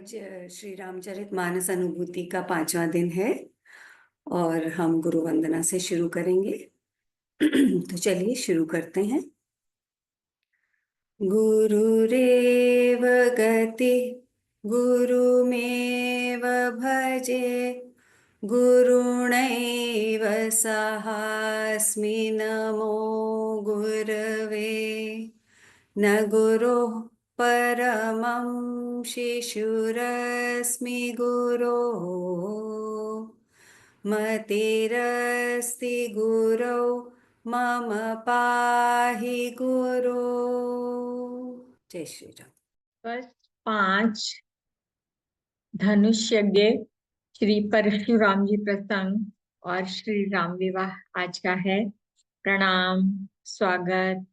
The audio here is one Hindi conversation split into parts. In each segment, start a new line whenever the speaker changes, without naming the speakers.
आज श्री रामचरितमानस अनुभूति का 5वां दिन है और हम गुरु वंदना से शुरू करेंगे। तो चलिए शुरू करते हैं। गुरुरेव गति गुरुमेव भजे गुरुणैव सहास्मि नमो गुरवे न गुरोः परमं शिशुरस्मि गुरोः मतिरस्ति गुरौ मम पाहि गुरो। जय श्री राम।
बस 5 धनुष यज्ञ श्री परशुराम जी प्रसंग और श्री राम विवाह आज का है। प्रणाम, स्वागत,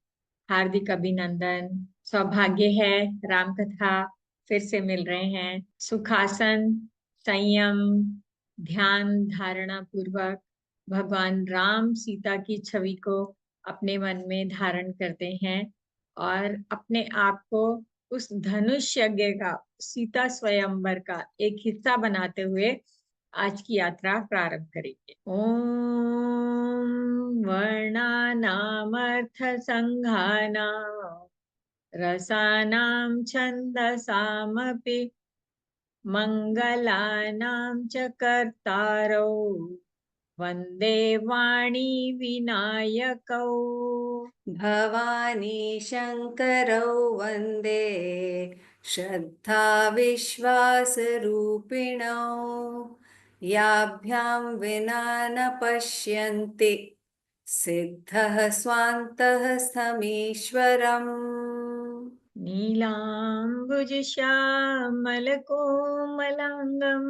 हार्दिक अभिनंदन। सौभाग्य है राम कथा फिर से मिल रहे हैं। सुखासन, संयम, ध्यान धारणा पूर्वक भगवान राम सीता की छवि को अपने मन में धारण करते हैं और अपने आप को उस धनुष यज्ञ का, सीता स्वयंवर का एक हिस्सा बनाते हुए आज की यात्रा प्रारंभ करेंगे। ओम वर्णानामर्थ संघानां रसानां छन्दसामपि मंगलानां च कर्तारौ वंदे वाणी विनायकौ
भवानी शंकरौ वंदे श्रद्धा विश्वासरूपिणौ याभ्यां विना न पश्यन्ति सिद्धः स्वान्तः स्थमीश्वरम्।
नीलाम्बुजश्यामलकोमलाङ्गं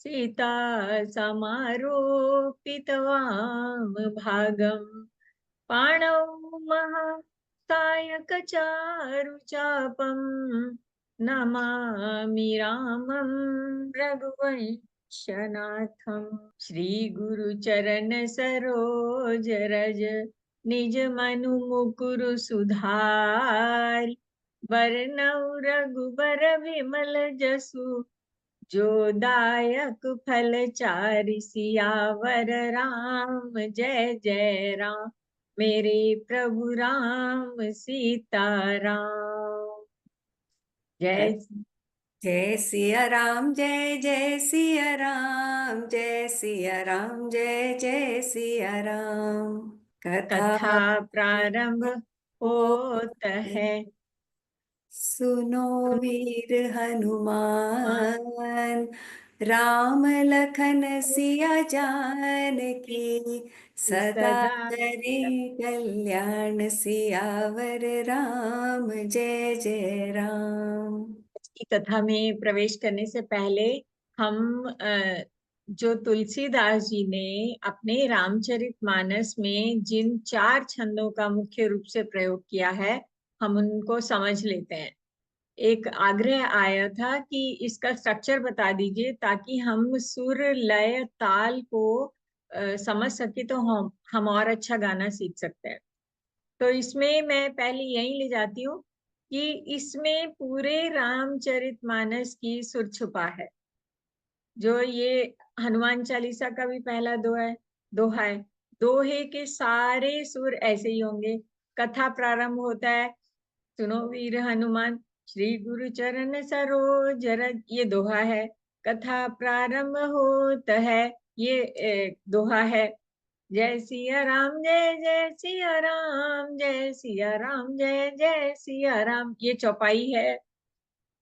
सीता समारोपितवाम पाणौ महासायकचारुचापं नमामि रामं रघुवंशनाथं। श्रीगुरुचरण सरोज रज निज मनु मुकुरु सुधारि वरनौ रघुबर विमल जसु जो दायक फल चारि सियावर राम। जय जय राम मेरे प्रभु राम सीताराम। जय
जय सिया राम, जय जय सिया राम, जय सिया राम, जय जय सिया राम।
कथा प्रारंभ होत है।
सुनो वीर हनुमान राम लखन सिया जान की सदा
सदा
करे कल्याण सियावर राम। जय जय राम।
की कथा में प्रवेश करने से पहले हम जो तुलसीदास जी ने अपने रामचरितमानस में जिन 4 छंदों का मुख्य रूप से प्रयोग किया है, हम उनको समझ लेते हैं। एक आग्रह आया था कि इसका स्ट्रक्चर बता दीजिए ताकि हम सुर लय ताल को समझ सके, तो हम और अच्छा गाना सीख सकते हैं। तो इसमें मैं पहले यही ले जाती हूँ कि इसमें पूरे रामचरितमानस की सुर छुपा है। जो ये हनुमान चालीसा का भी पहला दोहा है, दोहे के सारे सुर ऐसे ही होंगे। कथा प्रारंभ होता है, सुनो वीर हनुमान श्री गुरु चरण सरोज रज, ये दोहा है। कथा प्रारंभ होता है, ये दोहा है। जय सिया राम, जय जय सिया राम, जय सिया राम, जय जय सिया राम, ये चौपाई है।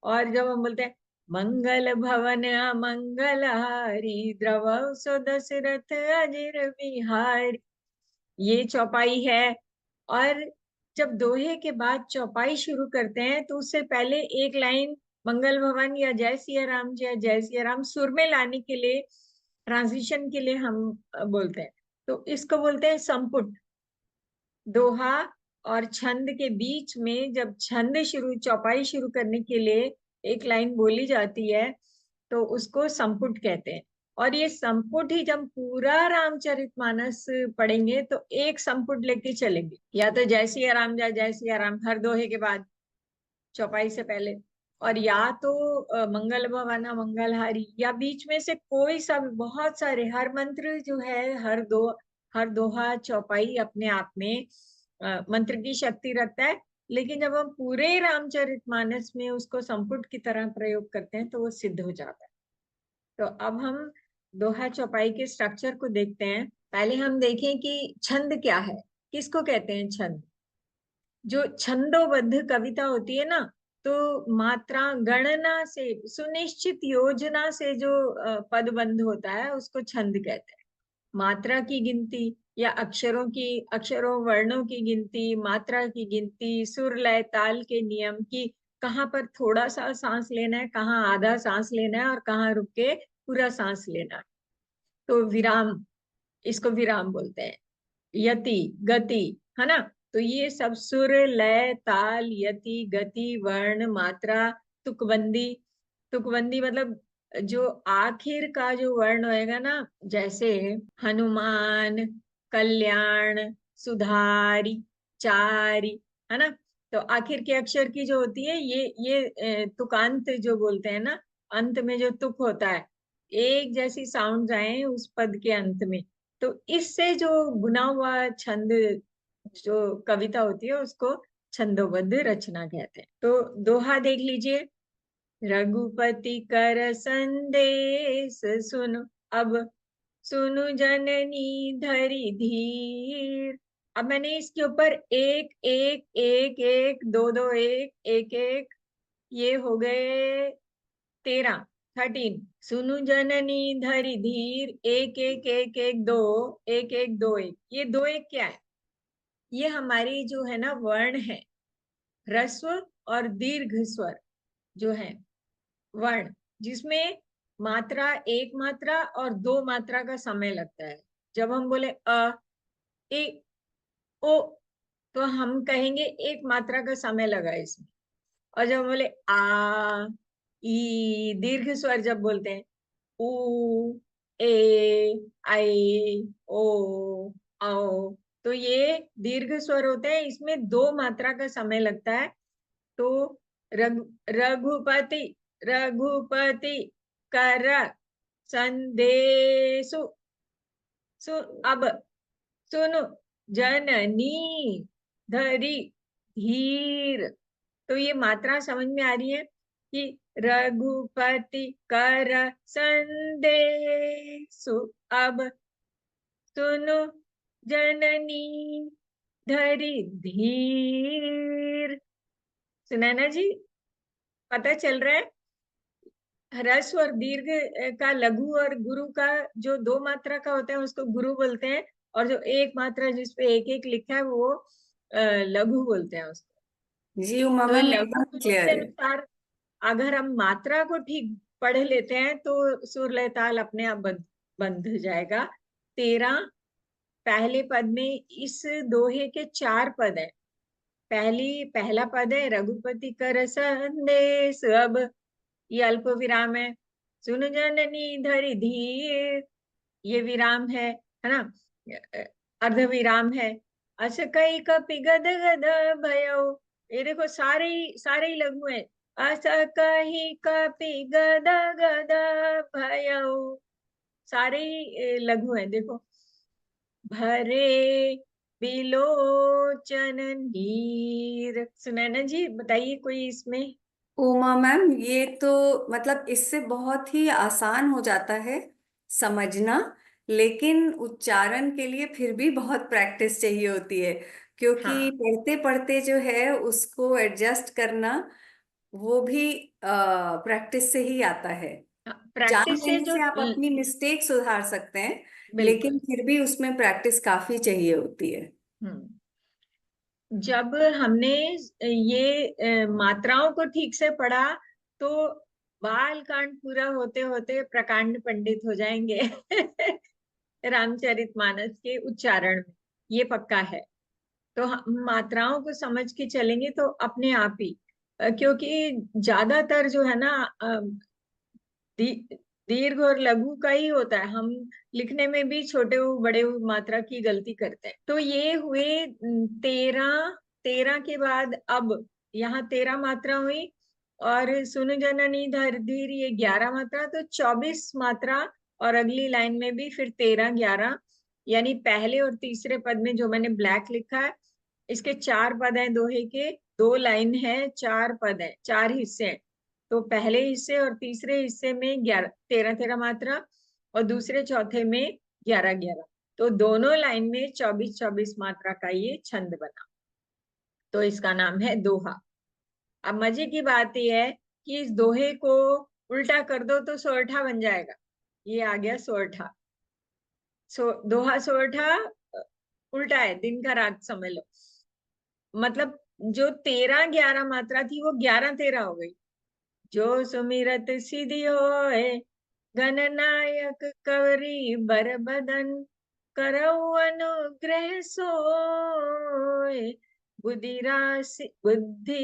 और जब हम बोलते हैं मंगल भवन अमंगल हारी द्रवौ सो दशरथ अजिर बिहारी, ये चौपाई है। और जब दोहे के बाद चौपाई शुरू करते हैं तो उससे पहले एक लाइन मंगल भवन या जय सिया राम, जय सिया राम सुर में लाने के लिए, ट्रांजिशन के लिए हम बोलते हैं। तो इसको बोलते हैं संपुट। दोहा और छंद के बीच में जब छंद चौपाई शुरू करने के लिए एक लाइन बोली जाती है तो उसको संपुट कहते हैं। और ये संपुट ही जब पूरा रामचरितमानस पढ़ेंगे तो एक संपुट लेके चलेंगे, या तो जय सिया राम जय सिया राम हर दोहे के बाद चौपाई से पहले, और या तो मंगल भवाना मंगलहारी, या बीच में से कोई सा भी, बहुत सारे, हर मंत्र जो है, हर दोहा चौपाई अपने आप में मंत्र की शक्ति रखता है। लेकिन जब हम पूरे रामचरितमानस में उसको संपुट की तरह प्रयोग करते हैं तो वो सिद्ध हो जाता है। तो अब हम दोहा चौपाई के स्ट्रक्चर को देखते हैं। पहले हम देखें कि छंद क्या है, किसको कहते हैं छंद। जो छंदोबद्ध कविता होती है ना, तो मात्रा गणना से, सुनिश्चित योजना से जो पदबंध होता है उसको छंद कहते हैं। मात्रा की गिनती या अक्षरों वर्णों की गिनती, मात्रा की गिनती, सुर लय ताल के नियम की, कहाँ पर थोड़ा सा सांस लेना है, कहाँ आधा सांस लेना है, और कहाँ रुक के पूरा सांस लेना है। तो विराम, इसको विराम बोलते हैं। यति, गति, है ना। तो ये सब सुर लय ताल यति गति वर्ण मात्रा, तुकबंदी। तुकबंदी मतलब जो आखिर का जो वर्ण होएगा ना, जैसे हनुमान, कल्याण, सुधारी, चारी, है ना। तो आखिर के अक्षर की जो होती है, ये तुकांत जो बोलते हैं ना, अंत में जो तुक होता है, एक जैसी साउंड आए उस पद के अंत में। तो इससे जो बुना हुआ छंद, जो कविता होती है, उसको छंदोबद्ध रचना कहते हैं। तो दोहा देख लीजिए। रघुपति कर संदेश सुन, अब सुनु जननी धरि धीर। अब मैंने इसके ऊपर एक एक एक एक दो दो एक एक, ये हो गए 13, 13। सुनु जननी धरि धीर, एक एक एक एक दो, एक एक दो एक। ये दो एक क्या है? ये हमारी जो है ना वर्ण है, ह्रस्व और दीर्घ स्वर जो है वर्ण, जिसमें मात्रा, एक मात्रा और दो मात्रा का समय लगता है। जब हम बोले अ, ए, ओ, तो हम कहेंगे एक मात्रा का समय लगा इसमें। और जब हम बोले आ, ई, दीर्घ स्वर जब बोलते हैं, उ, ए, आई, ओ, औ, तो ये दीर्घ स्वर होते हैं, इसमें दो मात्रा का समय लगता है। तो रघुपति, रघुपति कर संदेशु, अब सुनो जननी धरी धीर। तो ये मात्रा समझ में आ रही है कि रघुपति कर संदेशु, अब सुनो जननी धरी धीर। सुना ना जी? पता चल रहा है? ह्रस्व और दीर्घ का, लघु और गुरु का, जो दो मात्रा का होता है उसको गुरु बोलते हैं, और जो एक मात्रा जिसपे एक एक लिखा है वो लघु बोलते हैं उसको।
जी उमा
तो
मैम
लघु
एकदम
गुरु
क्लियर
के
है।
अनुसार अगर हम मात्रा को ठीक पढ़ लेते हैं तो सुर लय ताल अपने आप बंध जाएगा। 13 पहले पद में, इस दोहे के 4 पद है। पहला पद है रघुपति कर संदेश, अब ये अल्प विराम है। सुन जननी धरि धीर, ये विराम है ना, अर्ध विराम है। अस कई कपि गद गद भयो, ये देखो सारे ही लघु है। अस कही कपि गद गद भयो, सारे ही लघु है, देखो। भरे बिलोचन नीर। सुनैना जी बताइए कोई इसमें।
उमा मैम ये तो मतलब इससे बहुत ही आसान हो जाता है समझना, लेकिन उच्चारण के लिए फिर भी बहुत प्रैक्टिस चाहिए होती है, क्योंकि
हाँ,
पढ़ते पढ़ते जो है उसको एडजस्ट करना वो भी प्रैक्टिस से ही आता है। जान
प्रैक्टिस से
लेने
जो
से आप अपनी मिस्टेक सुधार सकते हैं, लेकिन
बिल्कुल।
फिर भी उसमें प्रैक्टिस काफी चाहिए होती है।
हम्म जब हमने ये मात्राओं को ठीक से पढ़ा, तो बाल कांड पूरा होते होते प्रकांड पंडित हो जाएंगे रामचरितमानस के उच्चारण में, ये पक्का है। तो हम मात्राओं को समझ के चलेंगे तो अपने आप ही, क्योंकि ज्यादातर जो है ना दीर्घ और लघु का ही होता है। हम लिखने में भी छोटे बड़े मात्रा की गलती करते हैं। तो ये हुए 13, 13 के बाद अब यहाँ 13 मात्रा हुई, और सुनु जननी धर धीर ये 11 मात्रा, तो 24 मात्रा। और अगली लाइन में भी फिर 13 11, यानी पहले और तीसरे पद में जो मैंने ब्लैक लिखा है, इसके 4 पद हैं दोहे के, 2 लाइन है, 4 पद है, 4 हिस्से हैं। तो पहले हिस्से और तीसरे हिस्से में 11 13 13 मात्रा, और दूसरे चौथे में 11 11। तो दोनों लाइन में 24 24 मात्रा का ये छंद बना, तो इसका नाम है दोहा। अब मजे की बात यह है कि इस दोहे को उल्टा कर दो तो सोरठा बन जाएगा। ये आ गया सोरठा। दोहा सोरठा उल्टा है, दिन का रात समझ लो। मतलब जो 13 11 मात्रा थी वो 11 13 हो गई। जो सुमिरत सिद्धि होए, गणनायक कवरी बर बदन, करऊ अनुग्रह सोए, बुद्धि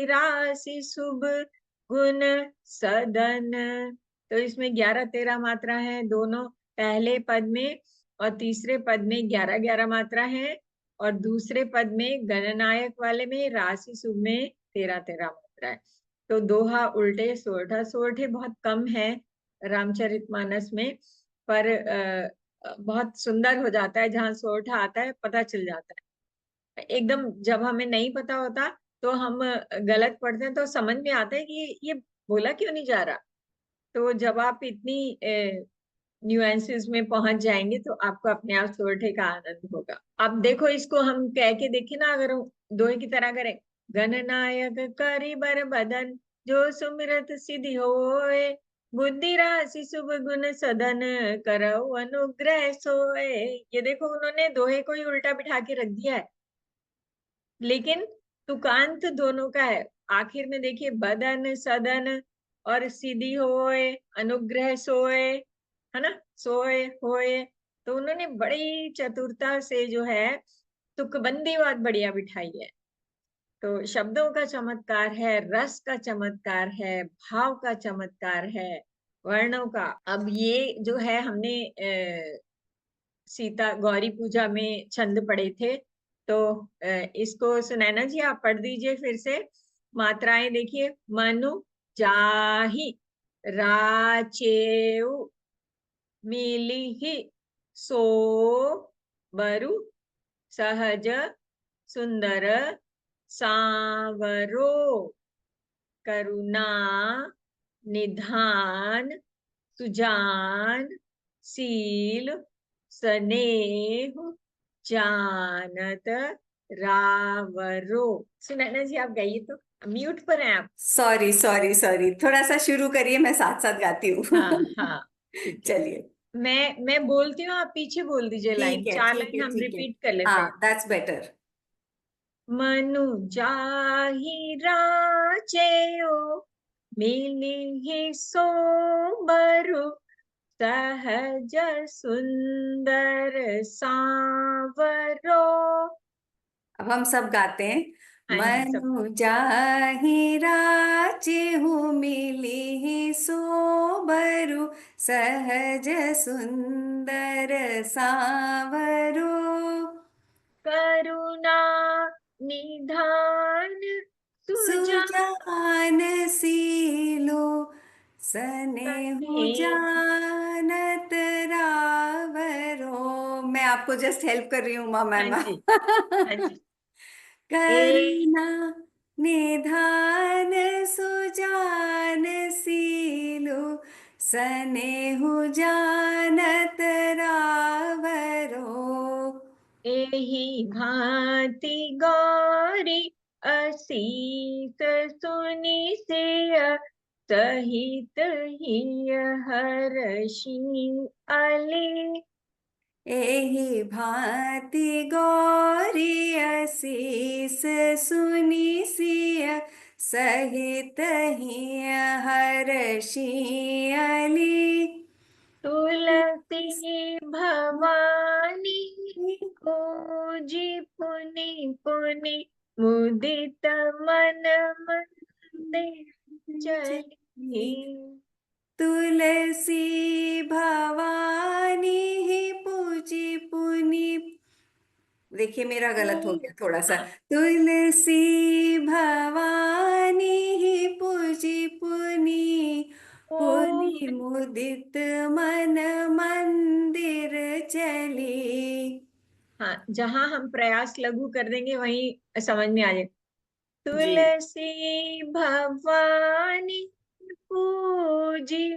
राशि शुभ गुण सदन। तो इसमें 11 13 मात्रा है दोनों पहले पद में, और तीसरे पद में 11 11 मात्रा है, और दूसरे पद में गणनायक वाले में राशि शुभ में 13 13 मात्रा है। तो दोहा उल्टे सोरठा। सोरठे बहुत कम है रामचरितमानस में, पर बहुत सुंदर हो जाता है जहाँ सोरठा आता है, पता चल जाता है एकदम। जब हमें नहीं पता होता तो हम गलत पढ़ते हैं, तो समझ में आता है कि ये बोला क्यों नहीं जा रहा। तो जब आप इतनी न्यूएंसेस में पहुंच जाएंगे तो आपको अपने आप सोरठे का आनंद होगा। अब देखो, इसको हम कह के देखें ना, अगर हम दोहे की तरह करें, गणनायक करि बर बदन, जो सुमिरत सिद्धि होए, बुद्धि राशि शुभ गुण सदन, करऊ अनुग्रह सोए। ये देखो, उन्होंने दोहे को ही उल्टा बिठा के रख दिया है, लेकिन तुकांत दोनों का है। आखिर में देखिए, बदन सदन और सिद्धि होए, अनुग्रह सोए, है ना, सोए होए। तो उन्होंने बड़ी चतुरता से जो है तुकबंदी बात बढ़िया बिठाई है। तो शब्दों का चमत्कार है, रस का चमत्कार है, भाव का चमत्कार है, वर्णों का। अब ये जो है, हमने सीता गौरी पूजा में छंद पढ़े थे, तो इसको सुनैना जी आप पढ़ दीजिए फिर से। मात्राएं देखिए, मनु जाहि राचेउ, मिलिहि सो बरु, सहज सुंदर सांवरो, करुणा निधान सुजान सील स्नेह जानत रावरो। सुनैना जी आप गाइए तो, म्यूट पर हैं आप।
सॉरी सॉरी सॉरी, थोड़ा सा शुरू करिए, मैं साथ साथ गाती हूँ।
हाँ हाँ, ठीक है।
चलिए।
मैं बोलती हूँ, आप पीछे बोल दीजिए लाइन,
ठीक है
4
ठीक
लाइन
है
हम
ठीक है।
रिपीट कर लेते हैं।
हाँ, दैट्स बेटर।
मनु जाहि राचेयो, मिलिहि सो बरु, सहज सुंदर सांवरो।
अब हम सब गाते हैं।
हाँ जी, सब।
मनु जाहि राचेहु, मिलिहि सोबरु, सहज सुंदर सांवरो,
करुणा निधान सुजाने,
सुजान सीलो, स्नेहु जानत रावरो। मैं आपको जस्ट हेल्प कर रही हूँ उमा
हाँ
मैम।
जी, हाँ जी। ए
करुणा निधान सुजान सीलु, स्नेहु जानत रावरो।
एहि भांति गौरी असीस सुनि सिय, सहित हिय हर्षि अली।
एहि भांति गौरी असीस सुनि सिय, सहित हिय हर्षियली।
तुलसी भवानी पूजी पुनि पुनि, मुदित मन मंदिर चली।
तुलसी भवानी ही पूजी पुनि देखिए मेरा गलत हो गया थोड़ा सा।
हाँ।
तुलसी भवानी ही पूजी पुनी,
ओ,
पुनि मुदित मन मंदिर चली।
हाँ, जहां हम प्रयास लघु कर देंगे वहीं समझ में आ जाए।
जी।
तुलसी भवानी पूजी,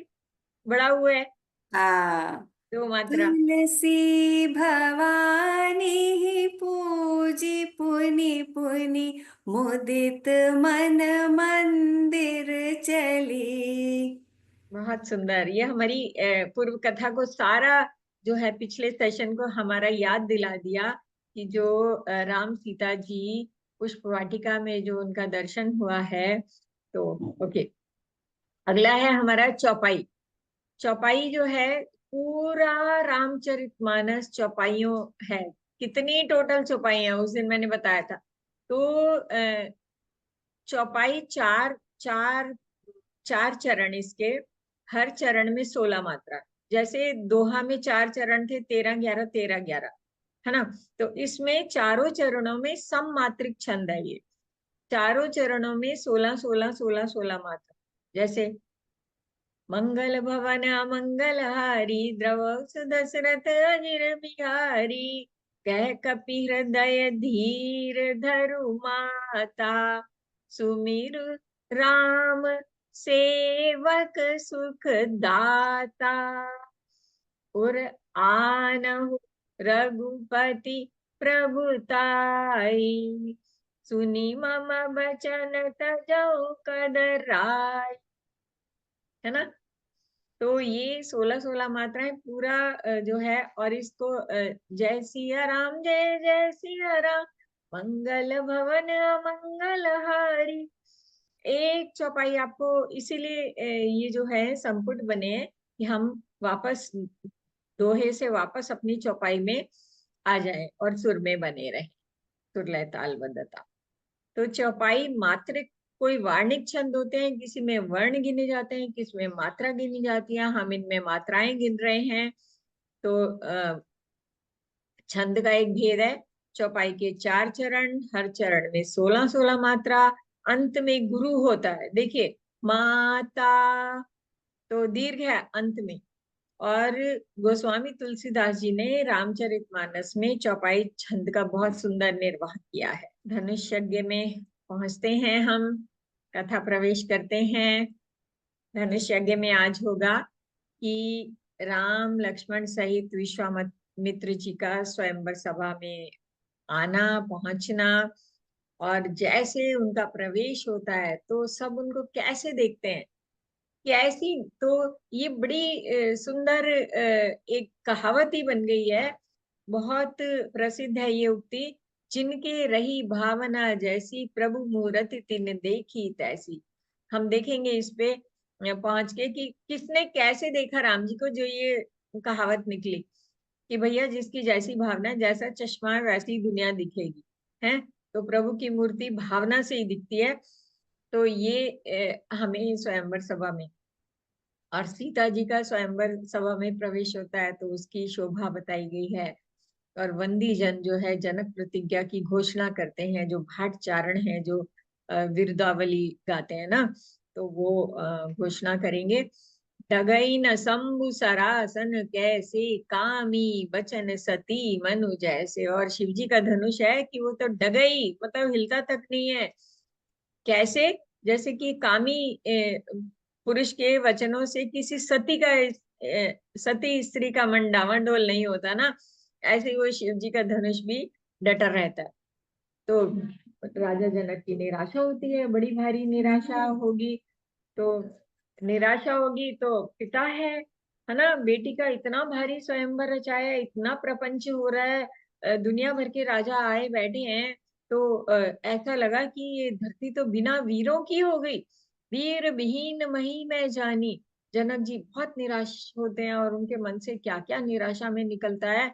बड़ा हुआ है,
हाँ।
दो मात्रा।
तुलसी भवानी ही पूजी पुनि, पुनि मुदित मन मंदिर चली।
बहुत सुंदर। ये हमारी पूर्व कथा को सारा जो है पिछले सेशन को हमारा याद दिला दिया कि जो राम सीता जी पुष्प वाटिका में जो उनका दर्शन हुआ है। तो ओके, अगला है हमारा चौपाई। चौपाई जो है पूरा रामचरितमानस चौपाइयों है। कितनी टोटल चौपाई है उस दिन मैंने बताया था। तो चौपाई चार चार चार चरण इसके, हर चरण में 16 मात्रा। जैसे दोहा में 4 चरण थे, 13 11 13 11, है ना। तो इसमें चारों चरणों में सम मात्रिक छंद है ये। चारों चरणों में 16 16 16 16 मात्रा। जैसे मंगल भवन मंगल हारी, द्रव सुदशरथ अजिर बिहारी, कह कपि हृदय धीर धरु माता, सुमिर राम सेवक सुख दाता, उर आनहु रघुपति प्रभुताई, सुनी मम बचन तजौ कद राय, है ना। तो ये 16 16 मात्राएं पूरा जो है। और इसको जय सिया राम, जय जय सिया राम, मंगल भवन मंगल हारी। एक चौपाई आपको इसीलिए ये जो है संपुट बने हैं कि हम वापस दोहे से वापस अपनी चौपाई में आ जाए और सुर में बने रहे, सुर लय ताल बद्धता। तो चौपाई मात्रिक, कोई वार्णिक छंद होते हैं, किसी में वर्ण गिने जाते हैं, किसी में मात्रा गिनी जाती है। हम इनमें मात्राएं गिन रहे हैं। तो छंद का एक भेद है। चौपाई के 4 चरण, हर चरण में 16 16 मात्रा, अंत में गुरु होता है। देखिए माता, तो दीर्घ है अंत में। और गोस्वामी तुलसीदास जी ने रामचरितमानस में चौपाई छंद का बहुत सुंदर निर्वाह किया है। धनुष यज्ञ में पहुंचते हैं हम, कथा प्रवेश करते हैं। धनुष यज्ञ में आज होगा कि राम लक्ष्मण सहित विश्वामित्र जी का स्वयंवर सभा में आना, पहुंचना। और जैसे उनका प्रवेश होता है तो सब उनको कैसे देखते हैं, कैसी। तो ये बड़ी सुंदर एक कहावत ही बन गई है। बहुत प्रसिद्ध है ये उक्ति, जिनके रही भावना जैसी, प्रभु मूरति तिन देखी तैसी। हम देखेंगे इस पे पहुंच के कि किसने कैसे देखा राम जी को। जो ये कहावत निकली कि भैया जिसकी जैसी भावना, जैसा चश्मा है वैसी दुनिया दिखेगी, है। तो प्रभु की मूर्ति भावना से ही दिखती है। तो ये हमें स्वयंवर सभा में, और सीता जी का स्वयंवर सभा में प्रवेश होता है तो उसकी शोभा बताई गई है। और वंदी जन जो है जनक प्रतिज्ञा की घोषणा करते हैं, जो भाट चारण है, जो विरदावली गाते हैं ना, तो वो घोषणा करेंगे। डगई न शंभु सरासन कैसे, कामी बचन सती मनु जैसे। और शिव जी का धनुष है कि वो तो डगई मतलब हिलता तक नहीं है। कैसे, जैसे कि कामी पुरुष के वचनों से किसी सती का सती स्त्री का मन डावाडोल नहीं होता ना, ऐसे ही वो शिव जी का धनुष भी डटा रहता है। तो राजा जनक की निराशा होती है, बड़ी भारी निराशा होगी। तो निराशा होगी तो पिता है ना, बेटी का इतना भारी स्वयंवर रचाया, इतना प्रपंच हो रहा है, दुनिया भर के राजा आए बैठे हैं। तो ऐसा लगा कि ये धरती तो बिना वीरों की हो गई, वीर विहीन मही मैं जानी। जनक जी बहुत निराश होते हैं और उनके मन से क्या क्या निराशा में निकलता है।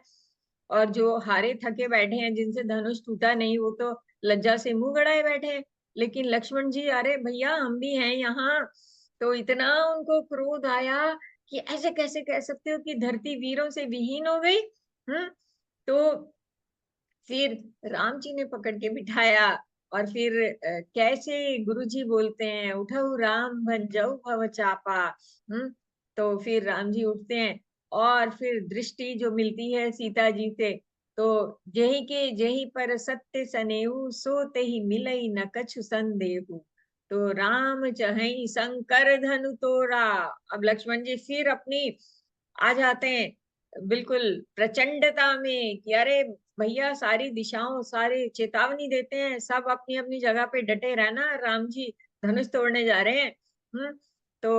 और जो हारे थके बैठे हैं, जिनसे धनुष टूटा नहीं, वो तो लज्जा से मुंह गड़ाए बैठे हैं। लेकिन लक्ष्मण जी, अरे भैया हम भी हैं यहाँ। तो इतना उनको क्रोध आया कि ऐसे कैसे कह सकते हो कि धरती वीरों से विहीन हो गई। तो फिर राम जी ने पकड़ के बिठाया, और फिर कैसे गुरुजी बोलते हैं, उठो राम भन जाऊ भव चापा। हम्म। तो फिर राम जी उठते हैं, और फिर दृष्टि जो मिलती है सीता जी से, तो जेहि के जेहि पर सत्य सनेहु, सो तेहि मिलई न कछु संदेहु। तो राम चहई शंकर धनु तोड़ा। अब लक्ष्मण जी फिर अपनी आ जाते हैं बिल्कुल प्रचंडता में कि अरे भैया, सारी दिशाओं, सारे चेतावनी देते हैं, सब अपनी अपनी जगह पे डटे रहना, राम जी धनुष तोड़ने जा रहे हैं। तो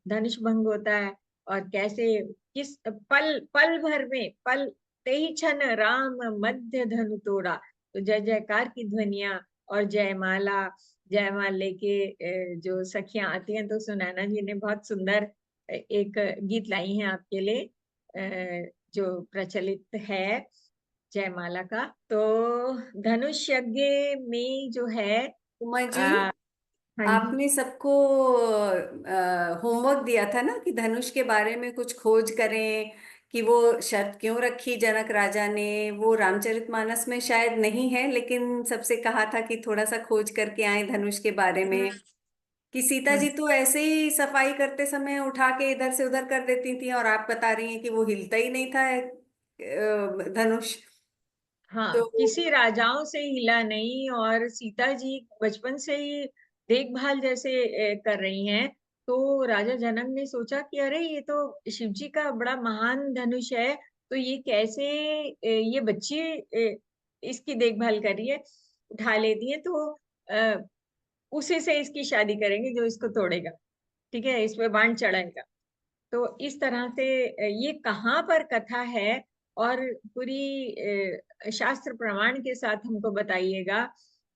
धनुष भंग होता है, और कैसे किस पल पल भर में, पल ते ही क्षण राम मध्य धनु तोड़ा। तो जय जयकार की ध्वनिया और जयमाला, जयमाल लेके जो सखियां आती हैं, तो सुनैना जी ने बहुत सुंदर एक गीत लाई है आपके लिए, जो प्रचलित है जयमाला का। तो धनुष यज्ञ में जो है,
उमा जी,
आ, हाँ जी।
आपने सबको होमवर्क दिया था ना कि धनुष के बारे में कुछ खोज करें, कि वो शर्त क्यों रखी जनक राजा ने। वो रामचरितमानस में शायद नहीं है, लेकिन सबसे कहा था कि थोड़ा सा खोज करके आए धनुष के बारे में। कि सीता
हम्म।
जी तो ऐसे ही सफाई करते समय उठा के इधर से उधर कर देती थी, और आप बता रही हैं कि वो हिलता ही नहीं था धनुष।
हाँ,
तो
किसी राजाओं से हिला नहीं, और सीता जी बचपन से ही देखभाल जैसे कर रही हैं। तो राजा जनक ने सोचा कि अरे ये तो शिव जी का बड़ा महान धनुष है, तो ये कैसे ये बच्ची इसकी देखभाल कर रही है, उठा लेती है, तो अ, उसी से इसकी शादी करेंगे जो इसको तोड़ेगा, ठीक है, इस पे बाण चढ़ाएगा। तो इस तरह से ये कहाँ पर कथा है, और पूरी शास्त्र प्रमाण के साथ हमको बताइएगा।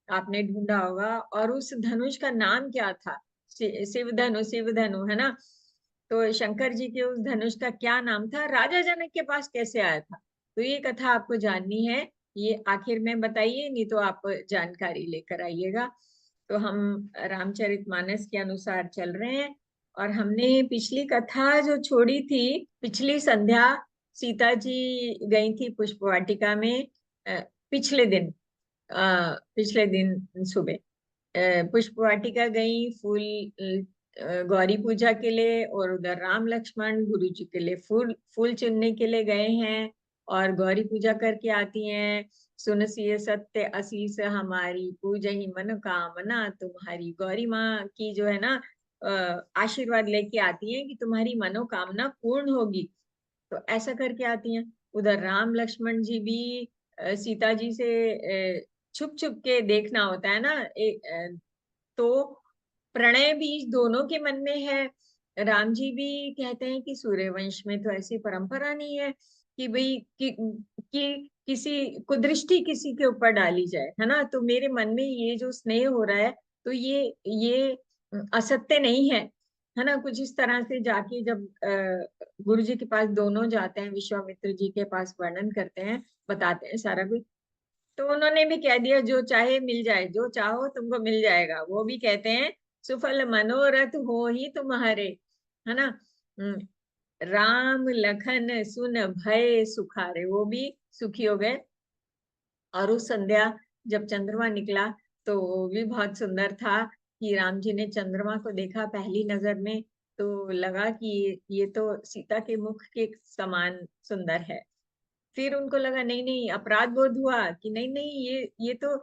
आपने ढूंढा होगा, और उस धनुष का नाम क्या था? शिव धनु, शिव धनु है ना। तो शंकर जी के उस धनुष का क्या नाम था, राजा जनक के पास कैसे आया था? तो ये कथा आपको जाननी है, ये आखिर में बताइए, नहीं तो आप जानकारी लेकर आइएगा। तो हम रामचरितमानस के अनुसार चल रहे हैं, और हमने पिछली कथा जो छोड़ी थी, पिछली संध्या सीता जी गई थी पुष्प वाटिका में, पिछले दिन, पिछले दिन सुबह पुष्प वाटिका गई, फूल गौरी पूजा के लिए, और उधर राम लक्ष्मण गुरु जी के लिए फूल फूल चुनने के लिए गए हैं, और गौरी पूजा करके आती हैं। सुन सिय सत्य असीस हमारी, पूजहि मनोकामना तुम्हारी। गौरी माँ की जो है ना आशीर्वाद लेके आती हैं कि तुम्हारी मनोकामना पूर्ण होगी। तो ऐसा करके आती हैं। उधर राम लक्ष्मण जी भी सीता जी से छुप छुप के देखना होता है ना, तो प्रणय बीज दोनों के मन में है। राम जी भी कहते हैं कि सूर्यवंश में तो ऐसी परंपरा नहीं है कि भाई कि किसी कुदृष्टि किसी के ऊपर डाली जाए, है ना। तो मेरे मन में ये जो स्नेह हो रहा है, तो ये असत्य नहीं है ना। कुछ इस तरह से जाके जब गुरु जी के पास दोनों जाते हैं, विश्वामित्र जी के पास वर्णन करते हैं, बताते हैं सारा कुछ। तो उन्होंने भी कह दिया जो चाहे मिल जाए, जो चाहो तुमको मिल जाएगा। वो भी कहते हैं सुफल मनोरथ हो ही तुम्हारे, है ना। हम्म, राम लखन सुन भय सुखारे, वो भी सुखी हो गए। और उस संध्या जब चंद्रमा निकला, तो वो भी बहुत सुंदर था कि राम जी ने चंद्रमा को देखा पहली नजर में, तो लगा कि ये तो सीता के मुख के समान सुंदर है। फिर उनको लगा नहीं नहीं, अपराध बोध हुआ कि नहीं नहीं, ये तो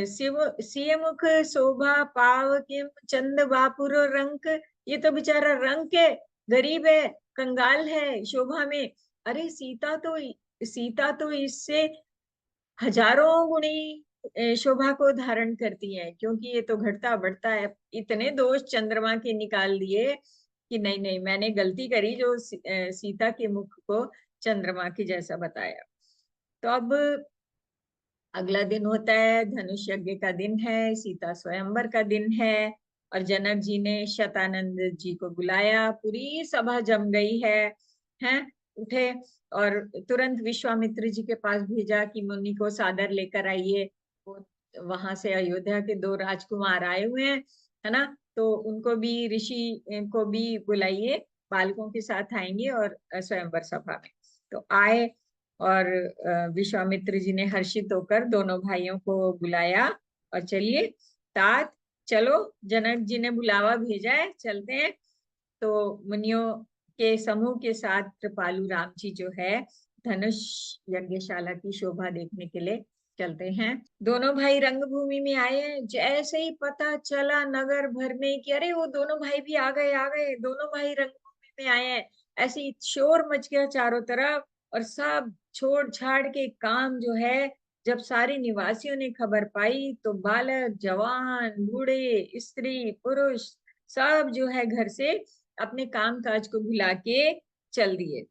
शिव सिय मुख शोभा पाव किम चंद बापुर रंक। ये तो बेचारा रंक है, गरीब है, कंगाल है शोभा में। अरे सीता तो इससे हजारों गुणी शोभा को धारण करती है, क्योंकि ये तो घटता बढ़ता है। इतने दोष चंद्रमा के निकाल दिए कि नहीं नहीं, मैंने गलती करी जो सीता के मुख को चंद्रमा के जैसा बताया। तो अब अगला दिन होता है, धनुष यज्ञ का दिन है, सीता स्वयंवर का दिन है। और जनक जी ने शतानंद जी को बुलाया, पूरी सभा जम गई है उठे, और तुरंत विश्वामित्र जी के पास भेजा कि मुनि को सादर लेकर आइए। वो वहां से अयोध्या के दो राजकुमार आए हुए हैं, है ना। तो उनको भी, ऋषि को भी बुलाइए, बालकों के साथ आएंगे और स्वयंवर सभा में। तो आए, और विश्वामित्र जी ने हर्षित होकर दोनों भाइयों को बुलाया, और चलिए तात, चलो, जनक जी ने बुलावा भेजा है, चलते हैं। तो मुनियों के समूह के साथ कृपालु राम जी जो है धनुष यज्ञशाला की शोभा देखने के लिए चलते हैं। दोनों भाई रंगभूमि में आए हैं, जैसे ही पता चला नगर भर में कि अरे वो दोनों भाई भी आ गए, आ गए, दोनों भाई रंगभूमि में आए हैं, ऐसे ही शोर मच गया चारों तरफ। और सब छोड़ छाड़ के काम जो है, जब सारे निवासियों ने खबर पाई तो बालक, जवान, बूढ़े, स्त्री, पुरुष सब जो है घर से अपने काम काज को भुला के चल दिए।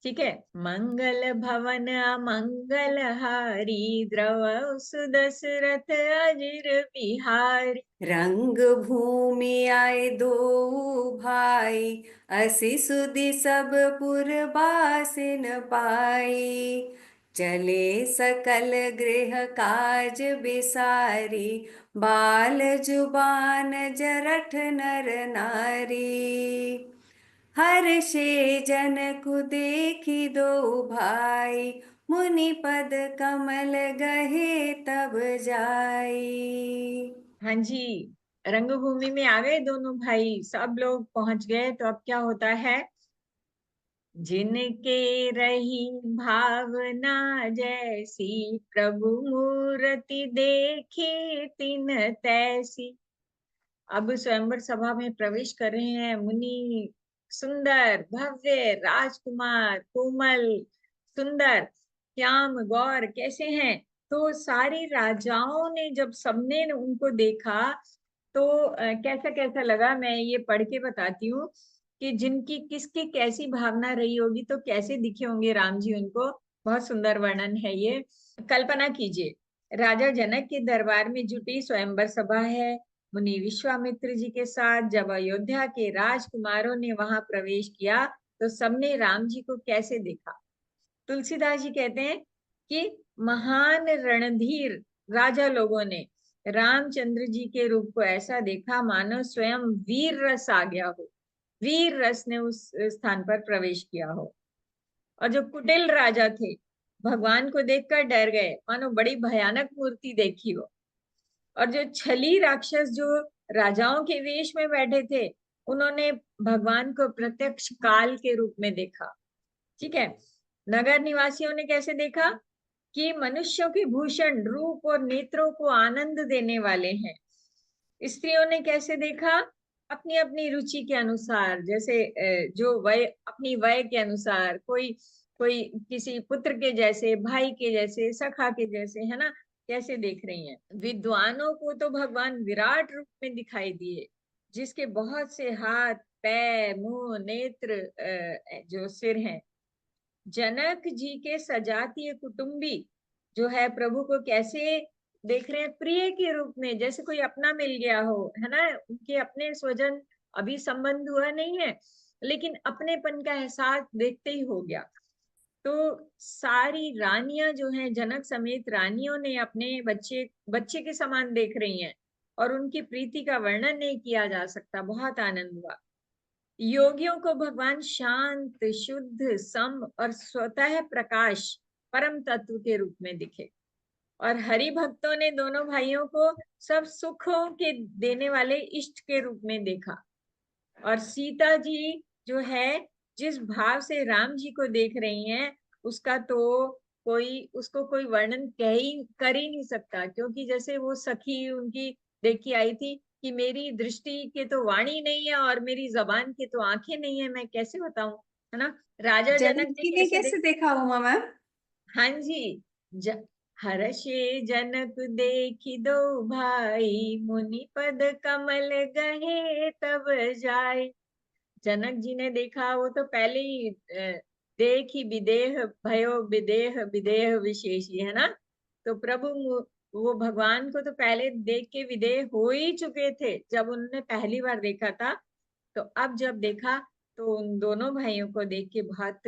ठीक है। मंगल भवन अमंगल हारी, द्रव सुदशरथ अजिर बिहारी।
रंग भूमि आए दो भाई, असी सुधि सब पुर बासिन पाई। चले सकल गृह काज बिसारी, बाल जुबान जरठ नर नारी। हर्षे जनकु देखी दो भाई, मुनि पद कमल गहे तब जाई।
हाँ जी, रंगभूमि में आ गए दोनों भाई, सब लोग पहुंच गए। तो अब क्या होता है, जिनके रही भावना जैसी, प्रभु मूर्ति देखी तिन तैसी। अब स्वयंवर सभा में प्रवेश कर रहे हैं मुनि, सुंदर भव्य राजकुमार, कोमल सुंदर, श्याम गौर कैसे हैं। तो सारी राजाओं ने, जब सबने उनको देखा तो कैसा कैसा लगा, मैं ये पढ़ के बताती हूँ कि जिनकी किसकी कैसी भावना रही होगी, तो कैसे दिखे होंगे राम जी उनको। बहुत सुंदर वर्णन है ये। कल्पना कीजिए, राजा जनक के दरबार में जुटी स्वयंवर सभा है। मुनि विश्वामित्र जी के साथ जब अयोध्या के राजकुमारों ने वहां प्रवेश किया, तो सबने राम जी को कैसे देखा। तुलसीदास जी कहते हैं कि महान रणधीर राजा लोगों ने रामचंद्र जी के रूप को ऐसा देखा मानो स्वयं वीर रस आ गया हो, वीर रस ने उस स्थान पर प्रवेश किया हो। और जो कुटिल राजा थे, भगवान को देखकर डर गए, मानो बड़ी भयानक मूर्ति देखी हो। और जो छली राक्षस जो राजाओं के वेश में बैठे थे, उन्होंने भगवान को प्रत्यक्ष काल के रूप में देखा। ठीक है। नगर निवासियों ने कैसे देखा कि मनुष्यों के भूषण, रूप और नेत्रों को आनंद देने वाले हैं। स्त्रियों ने कैसे देखा, अपनी अपनी रुचि के अनुसार, जैसे जो वय, अपनी वय के अनुसार, कोई कोई किसी पुत्र के जैसे, भाई के जैसे, सखा के जैसे, है ना, कैसे देख रही हैं। विद्वानों को तो भगवान विराट रूप में दिखाई दिए, जिसके बहुत से हाथ, पैर, मुंह, नेत्र, जो सिर हैं। जनक जी के सजातीय कुटुंबी जो है प्रभु को कैसे देख रहे हैं, प्रिय के रूप में, जैसे कोई अपना मिल गया हो, है ना। उनके अपने स्वजन, अभी संबंध हुआ नहीं है, लेकिन अपनेपन का एहसास देखते ही हो गया। तो सारी रानियां जो हैं, जनक समेत रानियों ने अपने बच्चे बच्चे के समान देख रही हैं, और उनकी प्रीति का वर्णन नहीं किया जा सकता, बहुत आनंद हुआ। योगियों को भगवान शांत, शुद्ध, सम और स्वतः प्रकाश, परम तत्व के रूप में दिखे। और हरि भक्तों ने दोनों भाइयों को सब सुखों के देने वाले इष्ट के रूप में देखा। और सीता जी जो है, जिस भाव से राम जी को देख रही हैं, उसका तो उसको कोई वर्णन कर ही नहीं सकता। क्योंकि जैसे वो सखी उनकी देख के आई थी कि मेरी दृष्टि के तो वाणी नहीं है और मेरी जबान के तो आंखें नहीं है, मैं कैसे बताऊं, है ना। राजा जनक
जनक
ने
जी ने
कैसे
कैसे
देख,
देखा उमा मैम?
हाँ जी, हर्षे जनक देखी दो भाई, मुनि पद कमल गहे तब जाय। जनक जी ने देखा, वो तो पहले ही देख ही विदेह भयो, विदेह विदेह विशेषी, है ना। तो प्रभु वो भगवान को तो पहले देख के विदेह हो ही चुके थे, जब उन्होंने पहली बार देखा था। तो अब जब देखा, तो उन दोनों भाइयों को देख के बहुत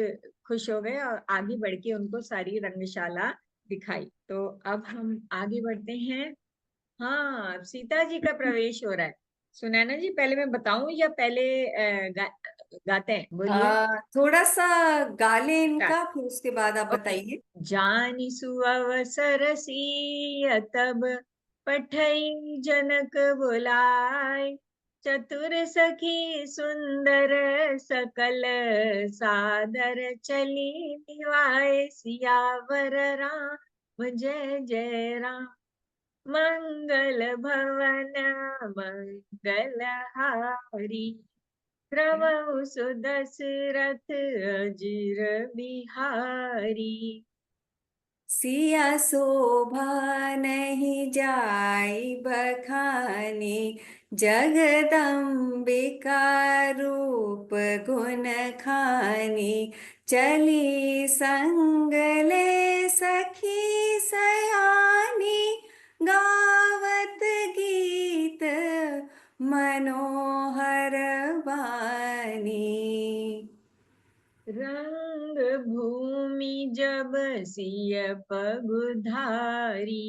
खुश हो गए, और आगे बढ़ के उनको सारी रंगशाला दिखाई। तो अब हम आगे बढ़ते हैं। हाँ, सीता जी का प्रवेश हो रहा है। सुनैना जी, पहले मैं बताऊं या पहले गाते हैं, बोलिए।
थोड़ा सा गाले
स्टार्ट।
इनका, फिर उसके बाद आप
ओके।
बताइए।
जानी सुअवसर सिय तब पठई जनक बुलाय, चतुर सखी सुंदर सकल सादर चली निवाय, सियावर राम जय जय राम, मंगल भवन मंगल हारी, प्रभु सुदशरथ अजीर बिहारी।
सिया शोभा नहीं जाई बखानी, जगदम्बिका रूप गुण खानी, चली संग ले सखी सयानी, गावत गीत मनोहर वाणी।
रंग भूमि जब सिय पगुधारी,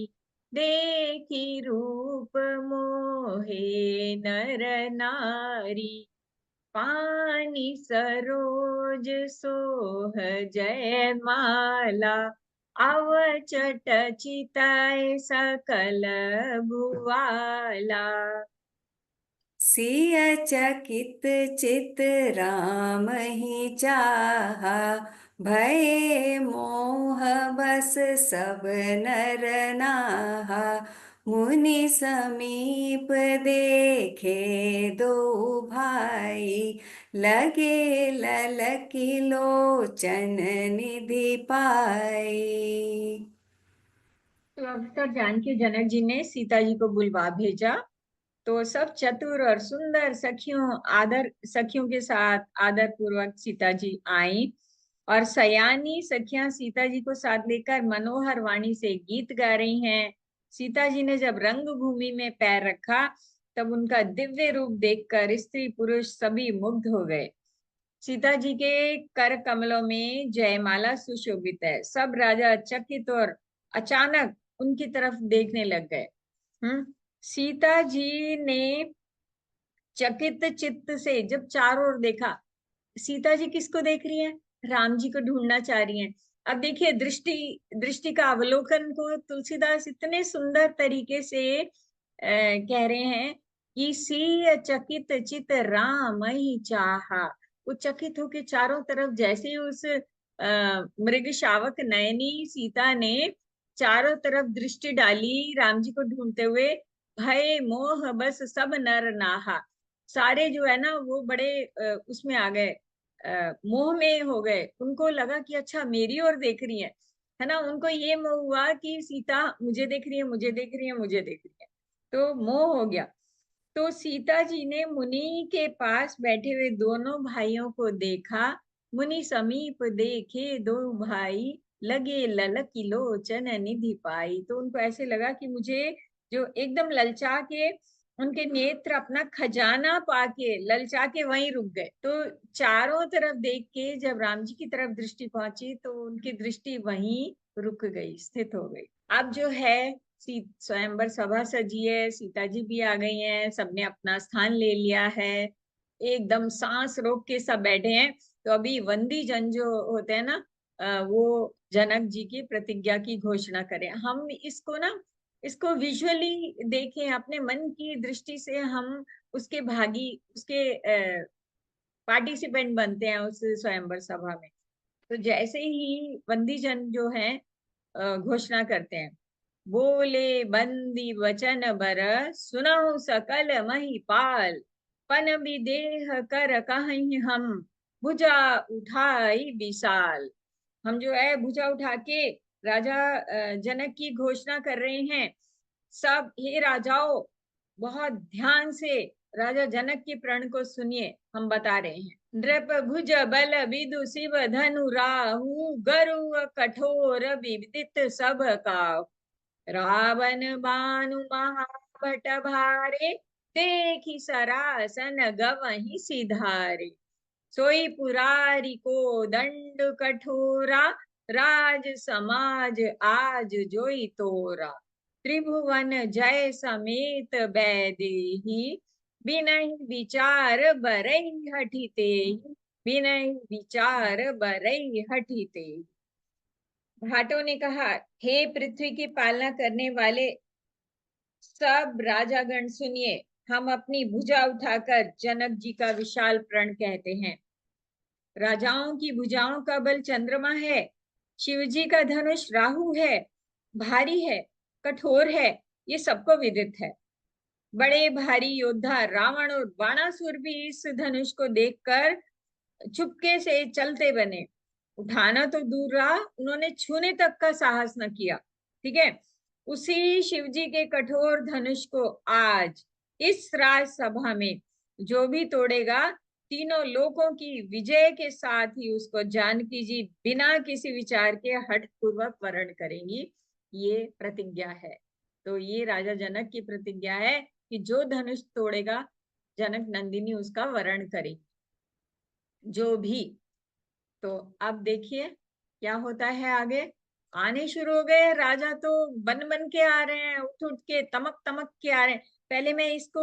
देखी रूप मोहे नर नारी, पानी सरोज सोह जय माला, अवचट चिताय सकल भुवाला।
सिय चकित चित राम ही चाहा, भये मोह बस सब नर नाहा, मुनि समीप देखे दो भाई, लगे ललकी लोचन निधि पाई।
तो अवसर जान के जनक जी ने सीता जी को बुलवा भेजा। तो सब चतुर और सुंदर सखियों के साथ आदर पूर्वक सीता जी आई, और सयानी सखियां सीता जी को साथ लेकर मनोहर वाणी से गीत गा रही हैं। सीता जी ने जब रंग भूमि में पैर रखा, तब उनका दिव्य रूप देखकर स्त्री पुरुष सभी मुग्ध हो गए। सीता जी के कर कमलों में जयमाला सुशोभित है। सब राजा चकित और अचानक उनकी तरफ देखने लग गए। सीता जी ने चकित चित्त से जब चारों ओर देखा, सीता जी किसको देख रही हैं? राम जी को ढूंढना चाह रही हैं। अब देखिए, दृष्टि दृष्टि का अवलोकन को तुलसीदास इतने सुंदर तरीके से कह रहे हैं कि सी चकित चित राम ही चाहा। वो चकित होके चारों तरफ, जैसे ही उस मृग शावक नयनी सीता ने चारों तरफ दृष्टि डाली राम जी को ढूंढते हुए, भय मोह बस सब नर नाहा। सारे जो है ना वो बड़े उसमें आ गए, मोह में हो गए। उनको लगा कि अच्छा मेरी ओर देख रही है ना। उनको ये मोह हुआ कि सीता मुझे देख रही है, मुझे देख रही है, मुझे देख रही है, तो मोह हो गया। तो सीता जी ने मुनि के पास बैठे हुए दोनों भाइयों को देखा। मुनि समीप देखे दो भाई, लगे ललकी लोचन निधि पाई। तो उनको ऐसे लगा कि मुझे, जो एकदम ललचा के उनके नेत्र अपना खजाना पाके ललचा के वहीं रुक गए। तो चारों तरफ देख के जब राम जी की तरफ दृष्टि पहुंची, तो उनकी दृष्टि वहीं रुक गई, स्थित हो गई। अब जो है स्वयंवर सभा सजी है, सीता जी भी आ गई हैं, सबने अपना स्थान ले लिया है, एकदम सांस रोक के सब बैठे हैं। तो अभी वंदी जन जो होते हैं ना, वो जनक जी की प्रतिज्ञा की घोषणा करें। हम इसको विजुअली देखें, अपने मन की दृष्टि से हम उसके भागी, उसके पार्टिसिपेंट बनते हैं उस स्वयंवर सभा में। तो जैसे ही बंदी जन जो है घोषणा करते हैं, बोले बंदी वचन बर, सुनहु सकल महिपाल, पन विदेह कर कहीं हम, भुजा उठाई विशाल। हम जो है भुजा उठा के राजा जनक की घोषणा कर रहे हैं। सब हे राजाओं, बहुत ध्यान से राजा जनक के प्रण को सुनिए, हम बता रहे हैं। नृप भुज बल विदु शिव धनु राहु, गरु कठोर विदित सब काहू, रावण बानु महाभट भारे, देखी सरासन गवहि सिधारे, सोई पुरारी को दंड कठोरा, राज समाज आज जोई तोरा, त्रिभुवन जय समेत बैदेही, बिनहि विचार बरई हठी तेहि, बिनहि विचार बरई हठी तेहि। भाटों ने कहा, हे पृथ्वी की पालना करने वाले सब राजागण सुनिए, हम अपनी भुजा उठाकर जनक जी का विशाल प्रण कहते हैं। राजाओं की भुजाओं का बल चंद्रमा है, शिव जी का धनुष राहु है, भारी है, कठोर है, ये सबको विदित है। बड़े भारी योद्धा रावण और बाणासुर भी इस धनुष को देखकर चुपके से चलते बने। उठाना तो दूर रहा, उन्होंने छूने तक का साहस न किया। ठीक है। उसी शिवजी के कठोर धनुष को आज इस राजसभा में जो भी तोड़ेगा, तीनों लोकों की विजय के साथ ही उसको जानकी जी बिना किसी विचार के हठ पूर्वक वरण करेंगी। ये प्रतिज्ञा है। तो ये राजा जनक की प्रतिज्ञा है कि जो धनुष तोड़ेगा, जनक नंदिनी उसका वरण करेगी, जो भी। तो अब देखिए क्या होता है आगे। आने शुरू हो गए राजा, तो बन बन के आ रहे हैं, उठ उठ के तमक तमक के आ रहे हैं। पहले मैं इसको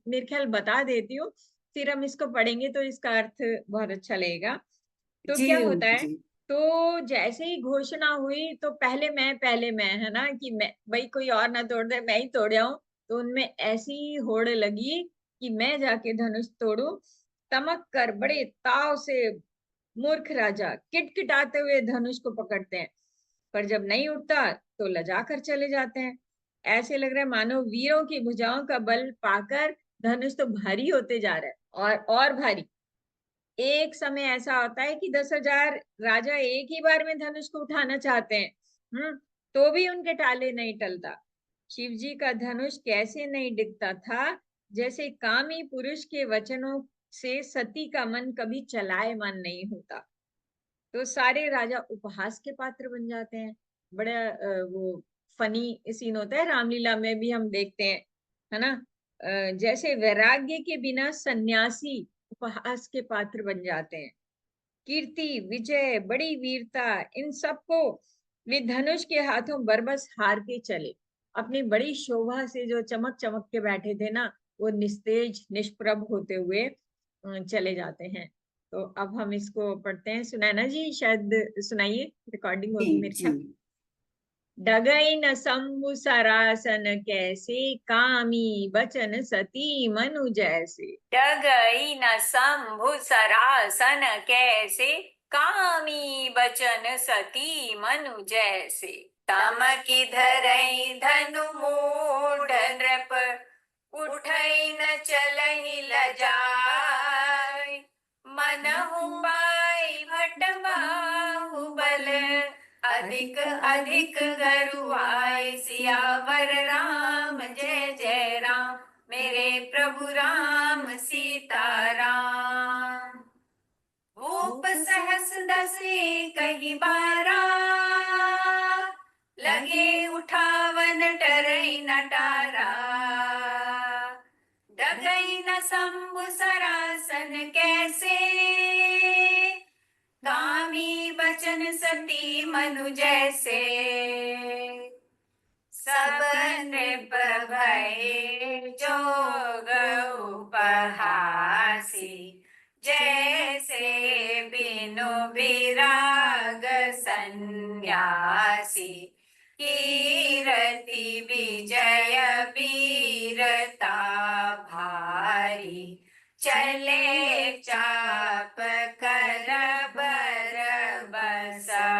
मेरे ख्याल बता देती हूँ, फिर हम इसको पढ़ेंगे तो इसका अर्थ बहुत अच्छा लगेगा। तो
जी
क्या होता है,
जी
तो जैसे ही घोषणा हुई तो पहले मैं, है ना, कि मैं भाई कोई और ना तोड़ दे, मैं ही तोड़ आऊं। तो उनमें ऐसी होड़ लगी कि मैं जाके धनुष तोड़ू। तमक कर बड़े ताव से मूर्ख राजा किटकिटाते हुए धनुष को पकड़ते हैं, पर जब नहीं उठता तो लजा कर चले जाते हैं। ऐसे लग रहा है मानो वीरों की भुजाओं का बल पाकर धनुष तो भारी होते जा रहा है और भारी। एक समय ऐसा होता है कि 10,000 राजा एक ही बार में धनुष को उठाना चाहते हैं, तो भी उनके टाले नहीं टलता। शिव जी का धनुष कैसे नहीं डिगता था, जैसे कामी पुरुष के वचनों से सती का मन कभी चलायमान नहीं होता। तो सारे राजा उपहास के पात्र बन जाते हैं। बड़ा वो फनी सीन होता है, रामलीला में भी हम देखते हैं, है ना। जैसे वैराग्य के बिना सन्यासी उपहास के पात्र बन जाते हैं। कीर्ति, विजय, बड़ी वीरता, इन सबको वे धनुष के हाथों बरबस हार के चले। अपनी बड़ी शोभा से जो चमक चमक के बैठे थे ना, वो निस्तेज निष्प्रभ होते हुए चले जाते हैं। तो अब हम इसको पढ़ते हैं। सुनैना जी शायद सुनाइए, रिकॉर्डिंग
जी
होगी मेरे
जी
ख्याल। डगई न शंभु सरासन कैसे, कामी बचन सती मनु जैसे।
डगई न शंभु सरासन कैसे, कामी बचन सती मनु जैसे। तम की धरई धनु मूढ़ नृप, उठई न चलहि लजाय। मनहु पाई भट बाहुबल, अधिक अधिक गरुआय। सियावर राम जय जय राम, मेरे प्रभु राम सीताराम। भूप सहस दसे कही बारा, लगे उठावन टरई नटारा। डगई न शंभु सरासन कैसे, कामी बचन सती मनु जैसे। सब नृप भय जोग उपहासी, जैसे बिनु विराग सन्यासी। कीरति विजय वीरता भारी, चले चाप कर बर बसहारी।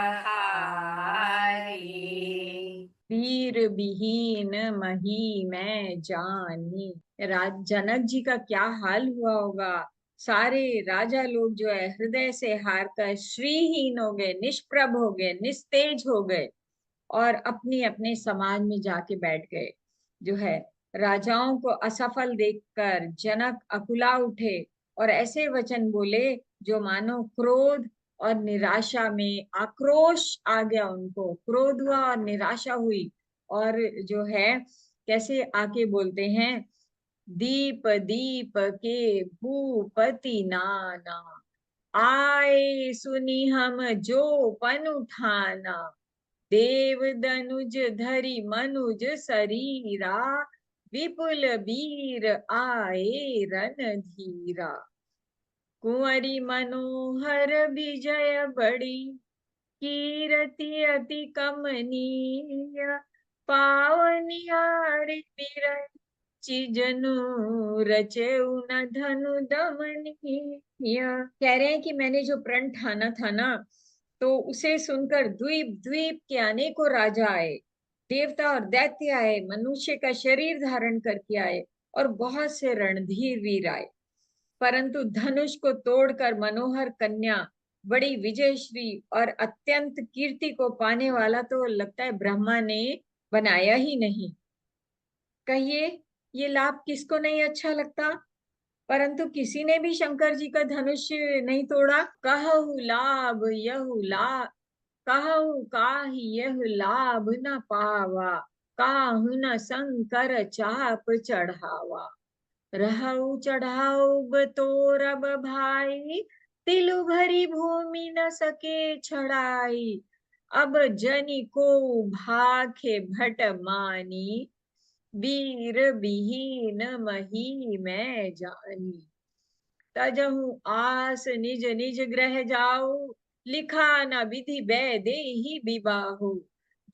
वीर विहीन मही मैं जानी। जनक जी का क्या हाल हुआ होगा। सारे राजा लोग जो है हृदय से हार कर श्रीहीन हो गए, निष्प्रभ हो गए, निस्तेज हो गए और अपने अपने समाज में जाके बैठ गए। जो है राजाओं को असफल देखकर जनक अकुला उठे और ऐसे वचन बोले जो मानो क्रोध और निराशा में आक्रोश आ गया। उनको क्रोध हुआ और निराशा हुई। और जो है कैसे आके बोलते हैं, दीप दीप के भूपति नाना, आए सुनी हम जो पन उठाना। देव दनुज धरि मनुज शरीरा, विपुल बीर आए रणधीरा, कुंवरी मनोहर विजय बड़ी, कीरति अति कमनीय, पावनियारि बिरंचि जनु, रचेउ न धनु दमनीय। कह रहे हैं कि मैंने जो प्रण ठाना था ना, तो उसे सुनकर द्वीप द्वीप के अनेकों राजा आए, देवता और दैत्य आए, मनुष्य का शरीर धारण करके आए, और बहुत से रणधीर वीर आए, परंतु धनुष को तोड़कर मनोहर कन्या, बड़ी विजयश्री और अत्यंत कीर्ति को पाने वाला तो लगता है ब्रह्मा ने बनाया ही नहीं। कहिए, ये लाभ किसको नहीं अच्छा लगता? परंतु किसी ने भी शंकर जी का धनुष नहीं तोड़ा। कहु लाभ यहु लाभ, कहु काहि यह लाभ न पावा, काहु न शंकर चाप चढ़ावा, रहु चढ़ाऊ तोरब भाई, तिलु भरी भूमि न सके छड़ाई, अब जनि को भाखे भट मानी, वीर विहीन मही मैं जानी, तजहु आस निज निज ग्रह जाऊ, लिखा न विधि देहि विबाहु,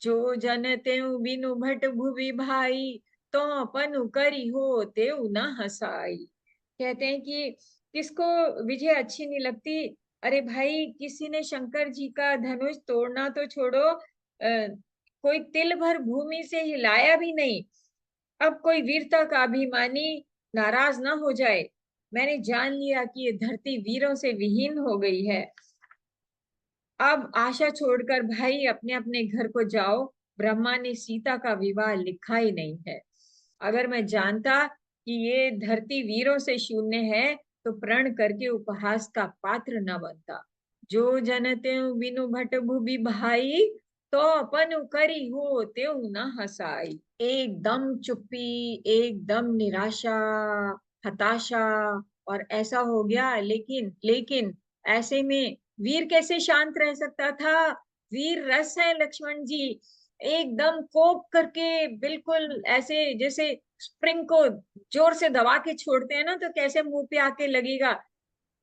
जो जन तेउ बिनु भट भुवि भाई, तो पनु करी हो तेउ न हसाई। कहते हैं कि किसको विजय अच्छी नहीं लगती। अरे भाई, किसी ने शंकर जी का धनुष तोड़ना तो छोड़ो, कोई तिल भर भूमि से हिलाया भी नहीं। अब कोई वीरता का अभिमानी नाराज ना हो जाए। मैंने जान लिया कि ये धरती वीरों से विहीन हो गई है। अब आशा छोड़कर भाई अपने अपने घर को जाओ, ब्रह्मा ने सीता का विवाह लिखा ही नहीं है। अगर मैं जानता कि ये धरती वीरों से शून्य है, तो प्रण करके उपहास का पात्र न बनता। जो जन त्यों बिनु भट भुवि भाई, तो अपन करी हो त्यों न हसाई। एकदम चुप्पी, एकदम निराशा, हताशा, और ऐसा हो गया। लेकिन लेकिन ऐसे में वीर कैसे शांत रह सकता था? वीर रस है लक्ष्मण जी, एकदम कोप करके, बिल्कुल ऐसे जैसे स्प्रिंग को जोर से दबा के छोड़ते हैं ना, तो कैसे मुंह पे आके लगेगा।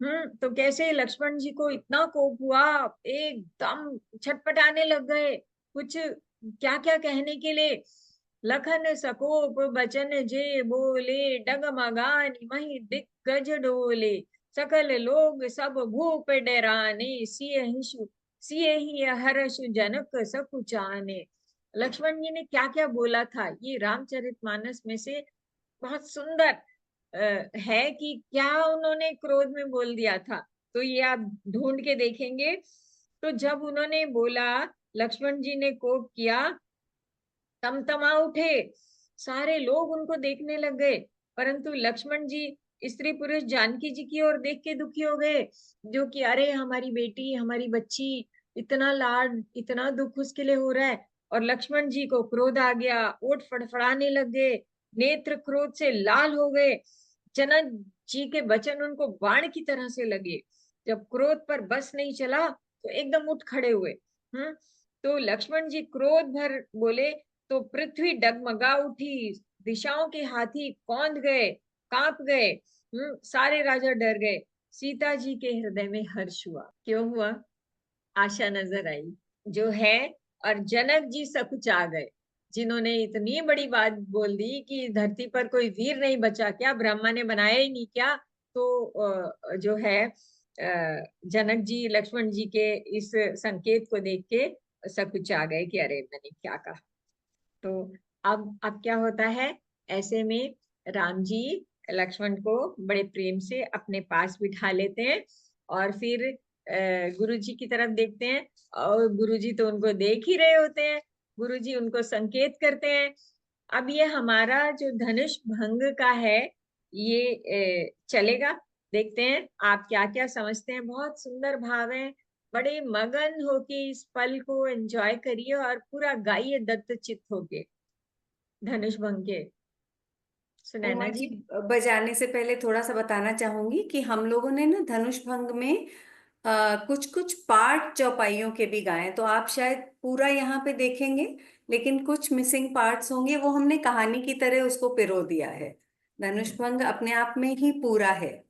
तो कैसे लक्ष्मण जी को इतना कोप हुआ, एकदम छटपटाने लग गए, कुछ क्या क्या कहने के लिए। लखन सकोप बचन जे बोले, डगमगानी मही दिग्गज डोले, सकल लोग सब भूप डराने, सिए ही हर्ष जनक सकुचाने। लक्ष्मण जी ने क्या क्या बोला था, ये रामचरितमानस में से बहुत सुंदर है कि क्या उन्होंने क्रोध में बोल दिया था। तो ये आप ढूंढ के देखेंगे। तो जब उन्होंने बोला, लक्ष्मण जी ने कोप किया, तमतमा उठे, सारे लोग उनको देखने लग गए, परंतु लक्ष्मण जी स्त्री पुरुष जानकी जी की ओर देख के दुखी हो गए, जो कि अरे हमारी बेटी, हमारी बच्ची, इतना लाड, इतना दुख उसके लिए हो रहा है। और लक्ष्मण जी को क्रोध आ गया, ओठ फड़फड़ाने लग गए, नेत्र क्रोध से लाल हो गए। जनक जी के वचन उनको बाण की तरह से लगे। जब क्रोध पर बस नहीं चला, तो एकदम उठ खड़े हुए। तो लक्ष्मण जी क्रोध भर बोले, तो पृथ्वी डगमगा उठी, दिशाओं के हाथी कौंध गए, कांप गए। सारे राजा डर गए। सीता जी के हृदय में हर्ष हुआ। क्यों हुआ? आशा नजर आई जो है। और जनक जी सकुचा गए, जिन्होंने इतनी बड़ी बात बोल दी कि धरती पर कोई वीर नहीं बचा, क्या ब्रह्मा ने बनाया ही नहीं क्या? तो जो है जनक जी लक्ष्मण जी के इस संकेत को देख के सकुचा गए कि अरे मैंने क्या कहा। तो अब क्या होता है, ऐसे में राम जी लक्ष्मण को बड़े प्रेम से अपने पास बिठा लेते हैं, और फिर गुरु जी की तरफ देखते हैं, और गुरु जी तो उनको देख ही रहे होते हैं। गुरु जी उनको संकेत करते हैं। अब ये हमारा जो धनुष भंग का है, ये चलेगा। देखते हैं आप क्या क्या समझते हैं। बहुत सुंदर भाव है, बड़े मगन होके इस पल को एंजॉय करिए और पूरा गाइए दत्त चित्त होके धनुष भंग के।
उमा
सुनैना
जी,
जी।
बजाने से पहले थोड़ा सा बताना चाहूंगी कि हम लोगों ने ना धनुष भंग में कुछ कुछ पार्ट चौपाइयों के भी गाए, तो आप शायद पूरा यहाँ पे देखेंगे, लेकिन कुछ मिसिंग पार्ट्स होंगे, वो हमने कहानी की तरह उसको पिरो दिया है। धनुष
हम्म।
भंग अपने आप में ही पूरा है।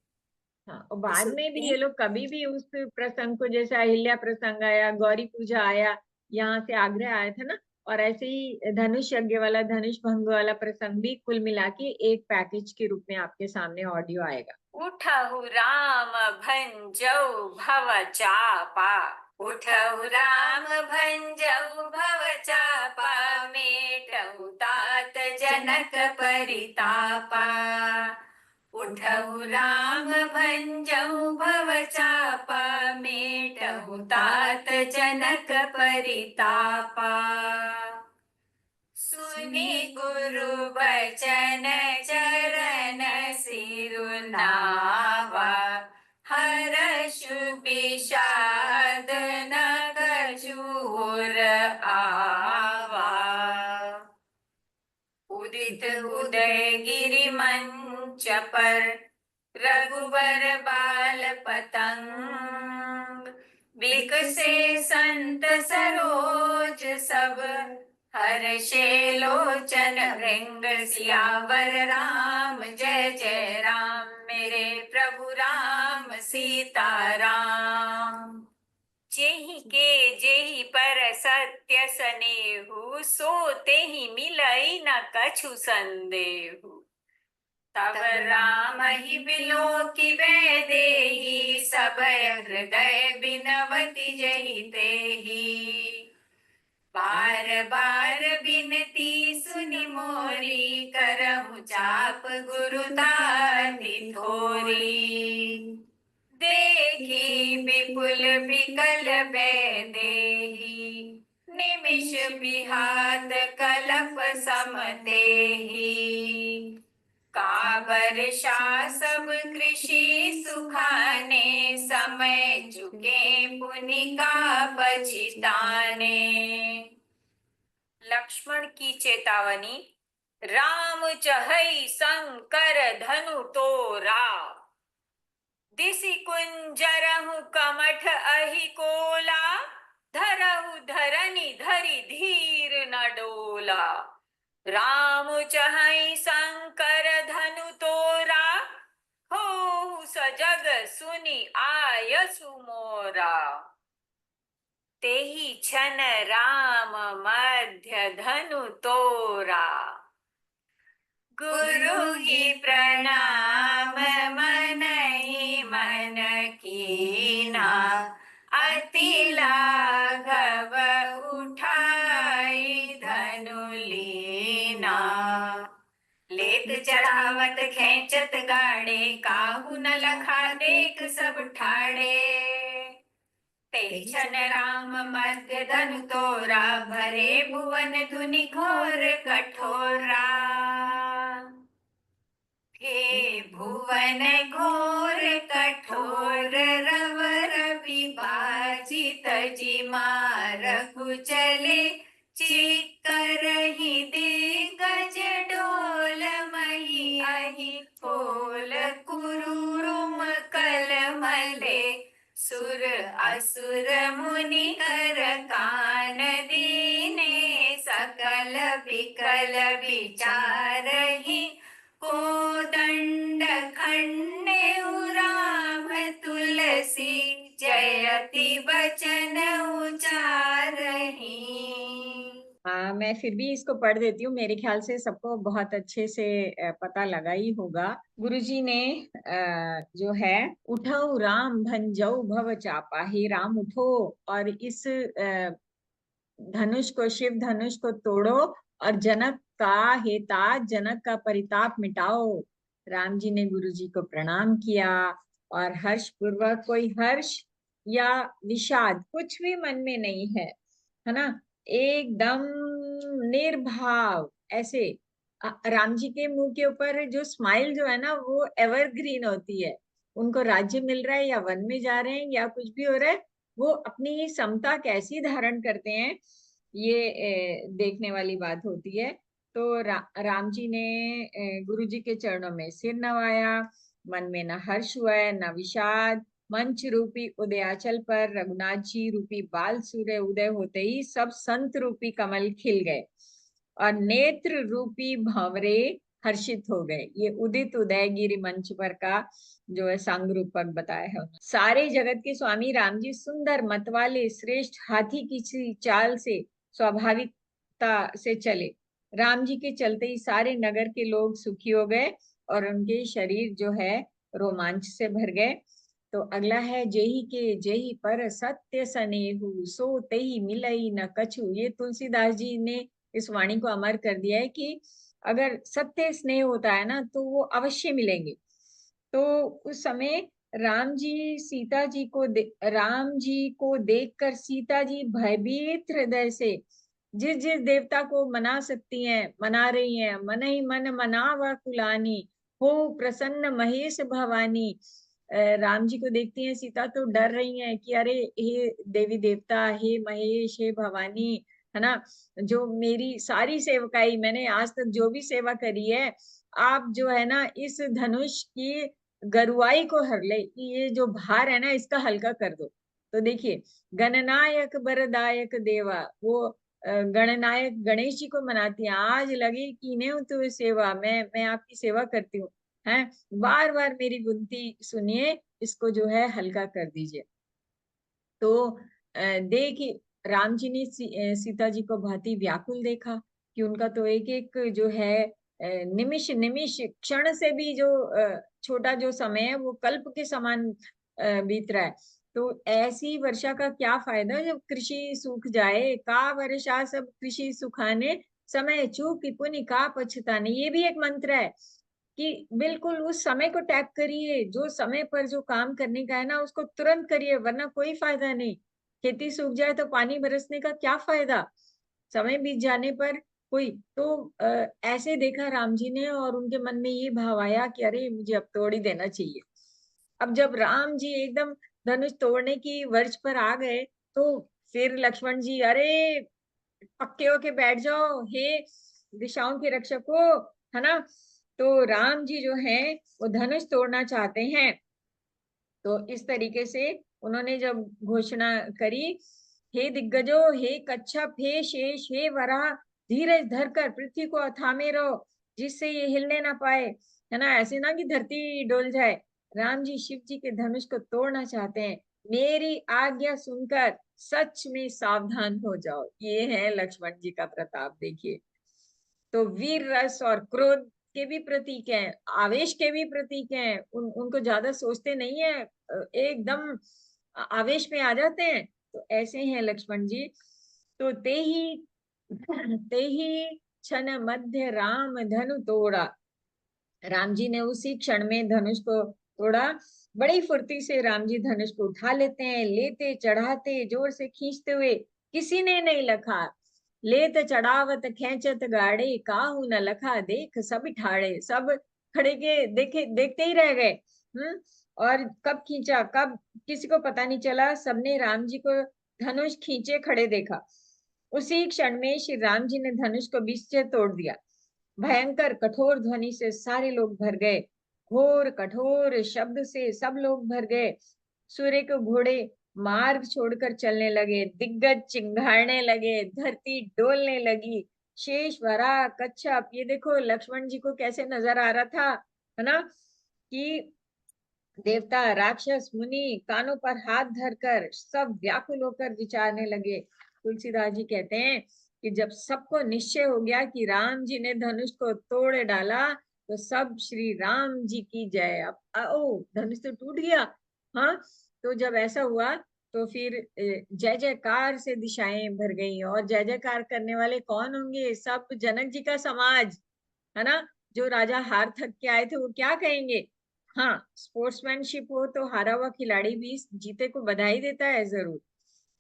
हाँ, और बाद में भी
उसमें
ये लोग कभी भी उस प्रसंग को, जैसे अहिल्या प्रसंग आया, गौरी पूजा आया, यहाँ से आग्रह आया था ना, और ऐसे ही धनुष यज्ञ वाला, धनुष भंग वाला प्रसंग भी कुल मिला के एक पैकेज के रूप में आपके सामने ऑडियो आएगा। उठहु राम भंजऊ भव चापा, उठहु राम भंजऊ भव चापा, मेटहु तात जनक परितापा। उठहु राम भंजऊ भव चापा, मेटहु तात जनक परितापा। सुनि गुरु बचन चरण सिरुनावा, हरषु विषाद न कछुर आवा। उदित उदय गिरि मंच पर, रघुबर बाल पतंग। बिकसे संत सरोज सब, हर्षे लोचन भृंग। सियावर राम जय जय राम, मेरे प्रभु राम सीताराम। जेहि के जेहि पर सत्य सनेहु, सो तेहि मिलई न कछु संदेहु। तब राम ही बिलोकि वैदेही, सब हृदय बिनवति जहि तेहि। बार बार बिनती सुनि मोरी, करहु चाप गुरु ताति थोरी। देखी विपुल विकल वैदेही, निमिष बिहात कलप समतेही। काबर सब कृषि सुखाने, समय चुके पुनि का पछिताने। लक्ष्मण की चेतावनी। राम चहई शंकर धनु तोरा, दिसि कुंजरहु कमठ अहि कोला। धरहु धरनी धरि धीर न डोला, राम चहई शंकर धनु तोरा। हो सजग सुनि आयसु मोरा, तेहि छन राम मध्य धनु तोरा। गुरु ही प्रणाम मनहि मन कीना, अति लाघव उठाई धनु लीना। लेत चढ़ावत खेचत गाड़े, काहू न लखा देख सब ठाड़े। तेहि छन राम मध्य धनु तोरा, भरे भुवन धुनि घोर कठोरा। हे भुवन घोर कठोर, रवर विभाजित जिमारहु चले। चिकर ही दिग्गज डोल मही अहि खोल, कुरुरुम कल मले। सुर असुर मुनि कर कान दीने, सकल विकल विचारहि कोदंड खंडे। राम तुलसी जयति बचन उचारहि। मैं फिर भी इसको पढ़ देती हूँ, मेरे ख्याल से सबको बहुत अच्छे से पता लगा ही होगा। गुरुजी ने जो है, उठो राम भंजऊ भव चापा, हे राम उठो और इस धनुष को, शिव धनुष को तोड़ो और जनक का हेता, जनक का परिताप मिटाओ। राम जी ने गुरु जी को प्रणाम किया और हर्ष पूर्वक, कोई हर्ष या विषाद कुछ भी मन में नहीं है ना, एकदम निर्भाव ऐसे। राम जी के मुंह के ऊपर जो स्माइल जो है ना, वो एवरग्रीन होती है। उनको राज्य मिल रहा है या वन में जा रहे हैं या कुछ भी हो रहा है, वो अपनी समता कैसी धारण करते हैं, ये देखने वाली बात होती है। तो राम जी ने गुरु जी के चरणों में सिर नवाया, मन में न हर्ष हुआ है न विषाद, मंच रूपी उदयाचल पर रघुनाथ जी रूपी बाल सूर्य उदय होते ही सब संत रूपी कमल खिल गए और नेत्र रूपी भंवरे हर्षित हो गए। ये उदित उदयगिरी मंच पर का जो है सांग रूपक बताया है उन्होंने। सारे जगत के स्वामी राम जी सुंदर मतवाले श्रेष्ठ हाथी की सी चाल से स्वाभाविकता से चले। राम जी के चलते ही सारे नगर के लोग सुखी हो गए और उनके शरीर जो है रोमांच से भर गए। तो अगला है, जेहि के जेहि पर सत्य सनेहु सो तेहि मिलई न कछु। ये तुलसीदास जी ने इस वाणी को अमर कर दिया है कि अगर सत्य स्नेह होता है ना तो वो अवश्य मिलेंगे। तो उस समय राम जी सीता जी को राम जी को देखकर सीता जी भयभीत हृदय से जिस जिस देवता को मना सकती हैं मना रही हैं। मन ही मन मनावा कुलानी हो प्रसन्न महेश भवानी। राम जी को देखती हैं सीता तो डर रही हैं कि अरे हे देवी देवता, हे महेश, हे भवानी, है ना, जो मेरी सारी सेवकाई मैंने आज तक जो भी सेवा करी है, आप जो है ना इस धनुष की गरुआई को हर ले, कि ये जो भार है ना इसका हल्का कर दो। तो देखिए, गणनायक वरदायक देवा, वो गणनायक गणेश जी को मनाती है, आज लगे कि इन्हें तो सेवा, मैं आपकी सेवा करती हूँ, है, बार बार मेरी विनती सुनिए, इसको जो है हल्का कर दीजिए। तो देखिए, राम जी ने सीता जी को भांति व्याकुल देखा कि उनका तो एक एक जो है निमिष निमिष क्षण से भी जो छोटा जो समय है वो कल्प के समान बीत रहा है। तो ऐसी वर्षा का क्या फायदा जब कृषि सूख जाए। का वर्षा सब कृषि सुखाने, समय चूक पुनि का पछताने। ये भी एक मंत्र है कि बिल्कुल उस समय को टैप करिए, जो समय पर जो काम करने का है ना उसको तुरंत करिए, वरना कोई फायदा नहीं। खेती सूख जाए तो पानी बरसने का क्या फायदा, समय बीत जाने पर कोई तो ऐसे देखा राम जी ने और उनके मन में ये भाव आया कि अरे मुझे अब तोड़ ही देना चाहिए। अब जब राम जी एकदम धनुष तोड़ने की वर्ष पर आ गए तो फिर लक्ष्मण जी, अरे पक्के होके बैठ जाओ हे दिशाओं के रक्षकों, है ना। तो राम जी जो है वो धनुष तोड़ना चाहते हैं। तो इस तरीके से उन्होंने जब घोषणा करी, हे दिग्गजो, हे कच्छप, हे शेष, हे वराह, धीरज धरकर पृथ्वी को थामे रहो जिससे ये हिलने ना पाए, है ना, ऐसे ना कि धरती डोल जाए। राम जी शिव जी के धनुष को तोड़ना चाहते हैं, मेरी आज्ञा सुनकर सच में सावधान हो जाओ। ये है लक्ष्मण जी का प्रताप, देखिए। तो वीर रस और क्रोध के भी प्रतीक हैं, आवेश के भी प्रतीक हैं। उनको ज्यादा सोचते नहीं है, एकदम आवेश में आ जाते हैं। तो ऐसे हैं लक्ष्मण जी। तो ते ही क्षण मध्य राम धनु तोड़ा। राम जी ने उसी क्षण में धनुष को तोड़ा। बड़ी फुर्ती से राम जी धनुष को उठा लेते हैं, लेते चढ़ाते जोर से खींचते हुए किसी ने नहीं लखा। लेत चढ़ावत खेचत गाड़े काहू न लखा, देख सब ठाड़े। सब खड़े के देखे देखते ही रह गए। और कब खींचा कब किसी को पता नहीं चला, सबने राम जी को धनुष खींचे खड़े देखा। उसी क्षण में श्री राम जी ने धनुष को बीच से तोड़ दिया। भयंकर कठोर ध्वनि से सारे लोग भर गए, घोर कठोर शब्द से सब लोग भर गए। सूर्य के घोड़े मार्ग छोड़कर चलने लगे, दिग्गज चिंघाड़ने लगे, धरती डोलने लगी। शेष वरा कच्छप, ये देखो लक्ष्मण जी को कैसे नजर आ रहा था, है ना, कि देवता राक्षस मुनि कानों पर हाथ धरकर सब व्याकुल होकर विचारने लगे। तुलसीदास जी कहते हैं कि जब सबको निश्चय हो गया कि राम जी ने धनुष को तोड़ डाला तो सब श्री राम जी की जय। अब ओ धनुष तो टूट गया। हाँ, तो जब ऐसा हुआ तो फिर जय जयकार से दिशाएं भर गई। और जय जयकार करने वाले कौन होंगे, सब जनक जी का समाज, है ना। जो राजा हार थक के आए थे वो क्या कहेंगे। हाँ, स्पोर्ट्समैनशिप हो तो हारा हुआ खिलाड़ी भी जीते को बधाई देता है जरूर।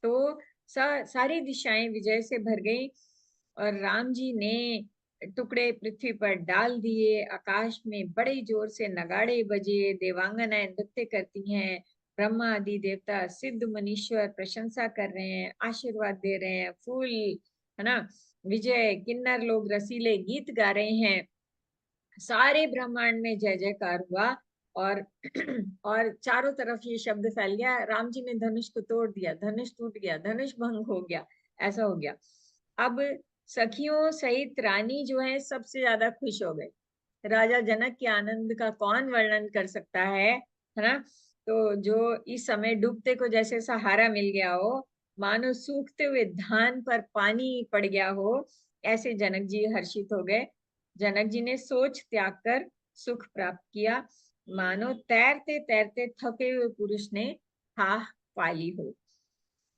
तो सारी दिशाएं विजय से भर गई और राम जी ने टुकड़े पृथ्वी पर डाल दिए। आकाश में बड़े जोर से नगाड़े बजे, देवांगनाएं नृत्य करती हैं, ब्रह्मा आदि देवता सिद्ध मनीश्वर प्रशंसा कर रहे हैं, आशीर्वाद दे रहे हैं, फूल, है ना, विजय किन्नर लोग रसीले गीत गा रहे हैं। सारे ब्रह्मांड में जय जयकार हुआ। और और चारों तरफ ये शब्द फैल गया, राम जी ने धनुष को तोड़ दिया, धनुष टूट गया, धनुष भंग हो गया, ऐसा हो गया। अब सखियों सहित रानी जो है सबसे ज्यादा खुश हो गए। राजा जनक के आनंद का कौन वर्णन कर सकता है ना। तो जो इस समय डूबते को जैसे सहारा मिल गया हो, मानो सूखते हुए धान पर पानी पड़ गया हो, ऐसे जनक जी हर्षित हो गए। जनक जी ने सोच त्याग कर सुख प्राप्त किया, मानो तैरते तैरते थके हुए पुरुष ने हाथ पाली हो।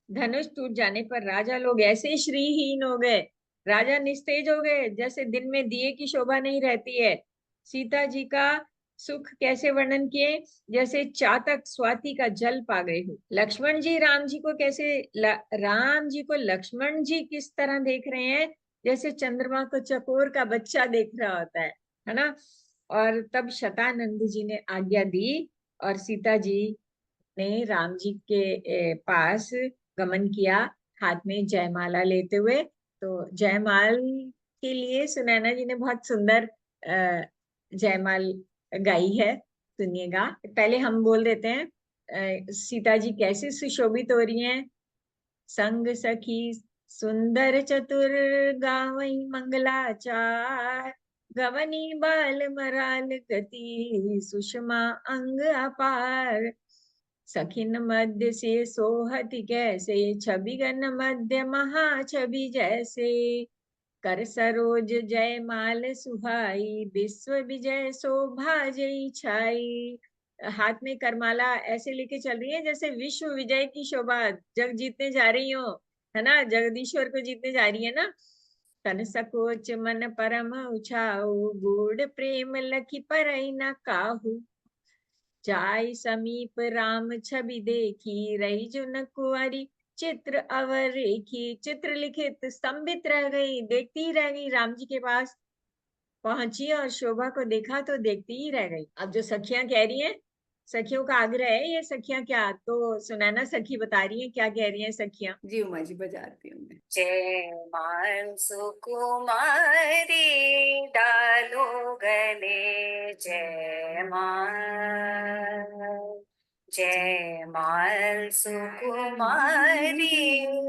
धनुष टूट जाने पर राजा लोग ऐसे श्रीहीन हो गए, राजा निस्तेज हो गए, जैसे दिन में दिए की शोभा नहीं रहती है। सीता जी का सुख कैसे वर्णन किए, जैसे चातक स्वाति का जल पा गए हो। लक्ष्मण जी राम जी को कैसे राम जी को लक्ष्मण जी किस तरह देख रहे हैं, जैसे चंद्रमा को चकोर का बच्चा देख रहा होता है ना। और तब शतानंद जी ने आज्ञा दी और सीता जी ने राम जी के पास गमन किया, हाथ में जयमाला लेते हुए। तो जयमाल के लिए सुनैना जी ने बहुत सुंदर जयमाल गाई है, सुनिएगा। पहले हम बोल देते हैं सीता जी कैसे सुशोभित हो रही हैं। संग सखी सुंदर चतुर गावई मंगलाचार, गवनी बाल मराल गति सुषमा अंग अपार। सखिन मध्य से सोहति कैसे, छवि गन मध्य महा छवि जैसे। कर सरोज जय माल सुहाई, विश्व विजय शोभा जय छाई। हाथ में करमाला ऐसे लेके चल रही है जैसे विश्व विजय की शोभा, जग जीतने जा रही हो, है ना, जगदीश्वर को जीतने जा रही है ना। तन सकोच मन परम उछाऊ, गूढ़ प्रेम लखी परई न काहू। जाय समीप राम छवि देखी, रही जुन कुंवरी चित्र अवर रेखी। चित्र लिखित स्तंभित रह गई, देखती ही रह गई, राम जी के पास पहुंची और शोभा को देखा तो देखती ही रह गई। अब जो सखियां कह रही हैं, सखियों का आग्रह है, ये सखियां क्या, तो सुनैना सखी बता रही हैं क्या कह रही हैं सखियां।
जी उमा जी बजाती हूँ मैं। जय मान सुकुमारी डालो गले, जय मान। जय माल सुकुमारी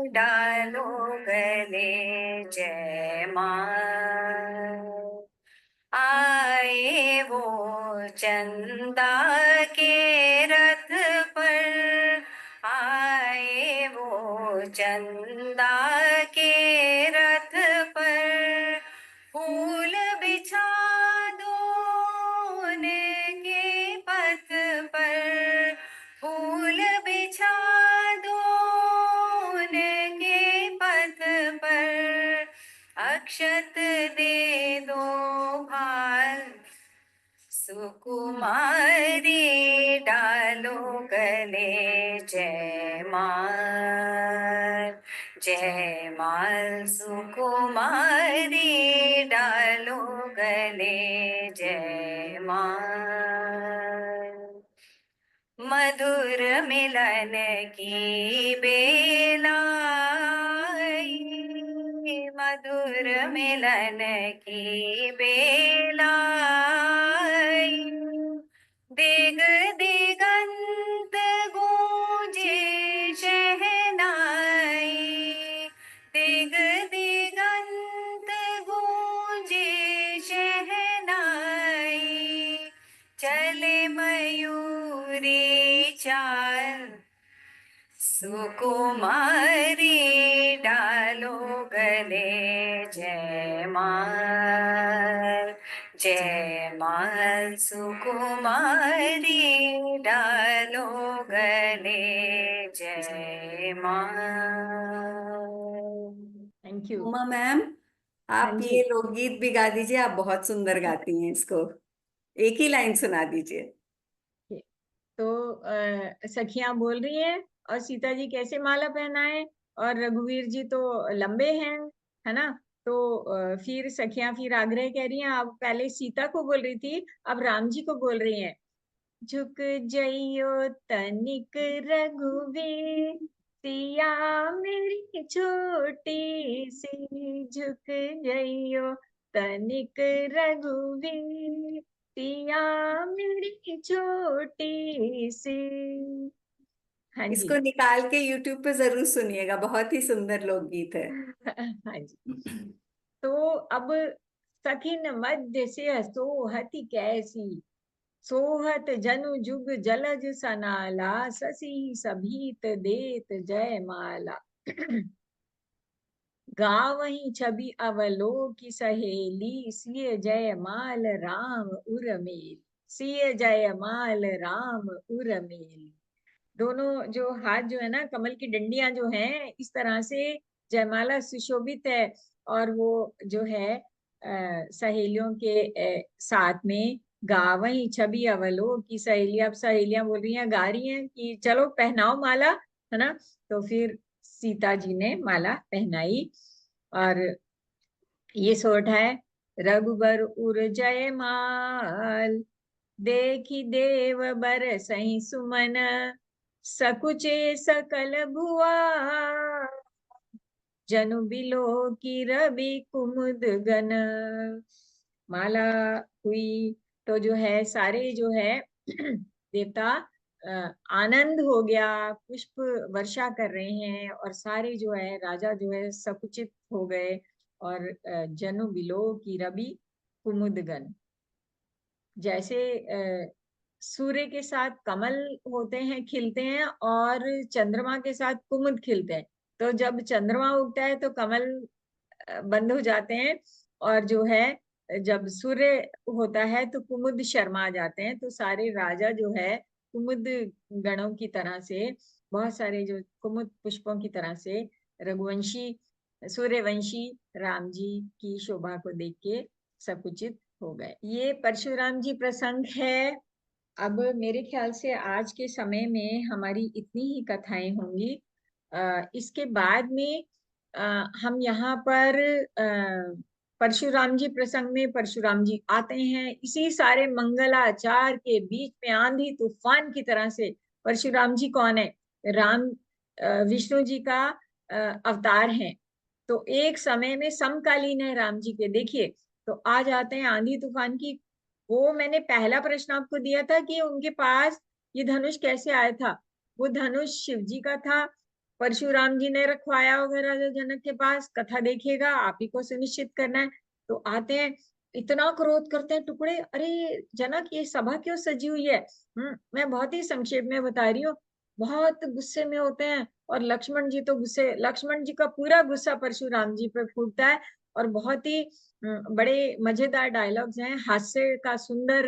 डालो गले, जय माल। आए वो चंदा के रथ पर, आए वो चंदा के रथ पर, फूल बिछा दो उनके पथ पर, फूल बिछा दो उनके पथ पर, अक्षत दे दो भाल सुकुमारी डालो गले, जय माल। जय माल सुकुमारी डालो गले, जय माल। मधुर मिलन की बेला आई, मधुर मिलन की बेला आई। दिग दिगंत गूंजे शहनाई, दिग दिगंत गूंजे शहनाई। चले मयूरी चाल, सुकुमारी डालो गले, जय माल। जय माल सुकुमारी डालो गले, जय माल।
Thank you.
उमा मैम,
हाँ
आप
जी।
ये लोकगीत भी गा दीजिए, आप बहुत सुंदर गाती हैं इसको। एक ही लाइन सुना दीजिए।
तो सखियां बोल रही हैं और सीता जी कैसे माला पहनाए, और रघुवीर जी तो लंबे हैं, है ना। तो फिर सखियां फिर आग्रह कह रही हैं, अब पहले सीता को बोल रही थी, अब राम जी को बोल रही हैं। झुक जइयो तनिक रघुवीर, सिया मेरी छोटी सी, झुक जइयो तनिक रघुवीर। सिया मेरी छोटी सी। हाँ जी।
इसको निकाल के यूट्यूब पे जरूर सुनिएगा, बहुत ही सुंदर लोकगीत है।
हाँ जी। तो अब सखिन मध्य से सोहति कैसी, सोहत जनु जुग जलज सनाला, ससी सभीत देत जय माला। गावहीं छवि अवलोकि सहेली, सिय जयमाल राम उर्मिल, सिय जयमाल राम उर्मिल। दोनों जो हाथ जो है ना, कमल की डंडियां जो हैं, इस तरह से जयमाला सुशोभित है। और वो जो है सहेलियों के साथ में, गावहीं छवि अवलो की सहेली, अब सहेलियां बोल रही हैं, गा रही हैं कि चलो पहनाओ माला, है ना। तो फिर सीता जी ने माला पहनाई। और ये सोठ है, रघुबर उर जयमाल, देखी देव बर सही सुमन, सकुचे सकल भुआ, जनु बिलो की रवि कुमुद गन। माला हुई तो जो है सारे जो है देवता आनंद हो गया, पुष्प वर्षा कर रहे हैं, और सारे जो है राजा जो है सकुचित हो गए। और जनु बिलो की रवि कुमुद गन, जैसे सूर्य के साथ कमल होते हैं, खिलते हैं, और चंद्रमा के साथ कुमुद खिलते हैं। तो जब चंद्रमा उगता है तो कमल बंद हो जाते हैं, और जो है जब सूर्य होता है तो कुमुद शर्मा जाते हैं। तो सारे राजा जो है कुमुद गणों की तरह से, बहुत सारे जो कुमुद पुष्पों की तरह से, रघुवंशी सूर्यवंशी राम जी की शोभा को देख के सकुचित हो गए। ये परशुराम जी प्रसंग है। अब मेरे ख्याल से आज के समय में हमारी इतनी ही कथाएं होंगी। इसके बाद में हम यहाँ पर परशुराम जी प्रसंग में परशुराम जी आते हैं, इसी सारे मंगलाचार के बीच में आंधी तूफान की तरह से। परशुराम जी कौन है? राम विष्णु जी का अवतार है। तो एक समय में समकालीन है राम जी के। देखिए, तो आ जाते हैं आंधी तूफान की। वो मैंने पहला प्रश्न आपको दिया था कि उनके पास ये धनुष कैसे आया था। वो धनुष शिव जी का था, परशुराम जी ने रखवाया होगा राजा जनक के पास। कथा देखिएगा, आप ही को सुनिश्चित करना है। तो आते हैं, इतना क्रोध करते हैं टुकड़े, अरे जनक ये सभा क्यों सजी हुई है। मैं बहुत ही संक्षेप में बता रही हूँ। बहुत गुस्से में होते हैं, और लक्ष्मण जी तो गुस्से, लक्ष्मण जी का पूरा गुस्सा परशुराम जी पे फूटता है। और बहुत ही बड़े मजेदार डायलॉग्स हैं, हास्य का सुंदर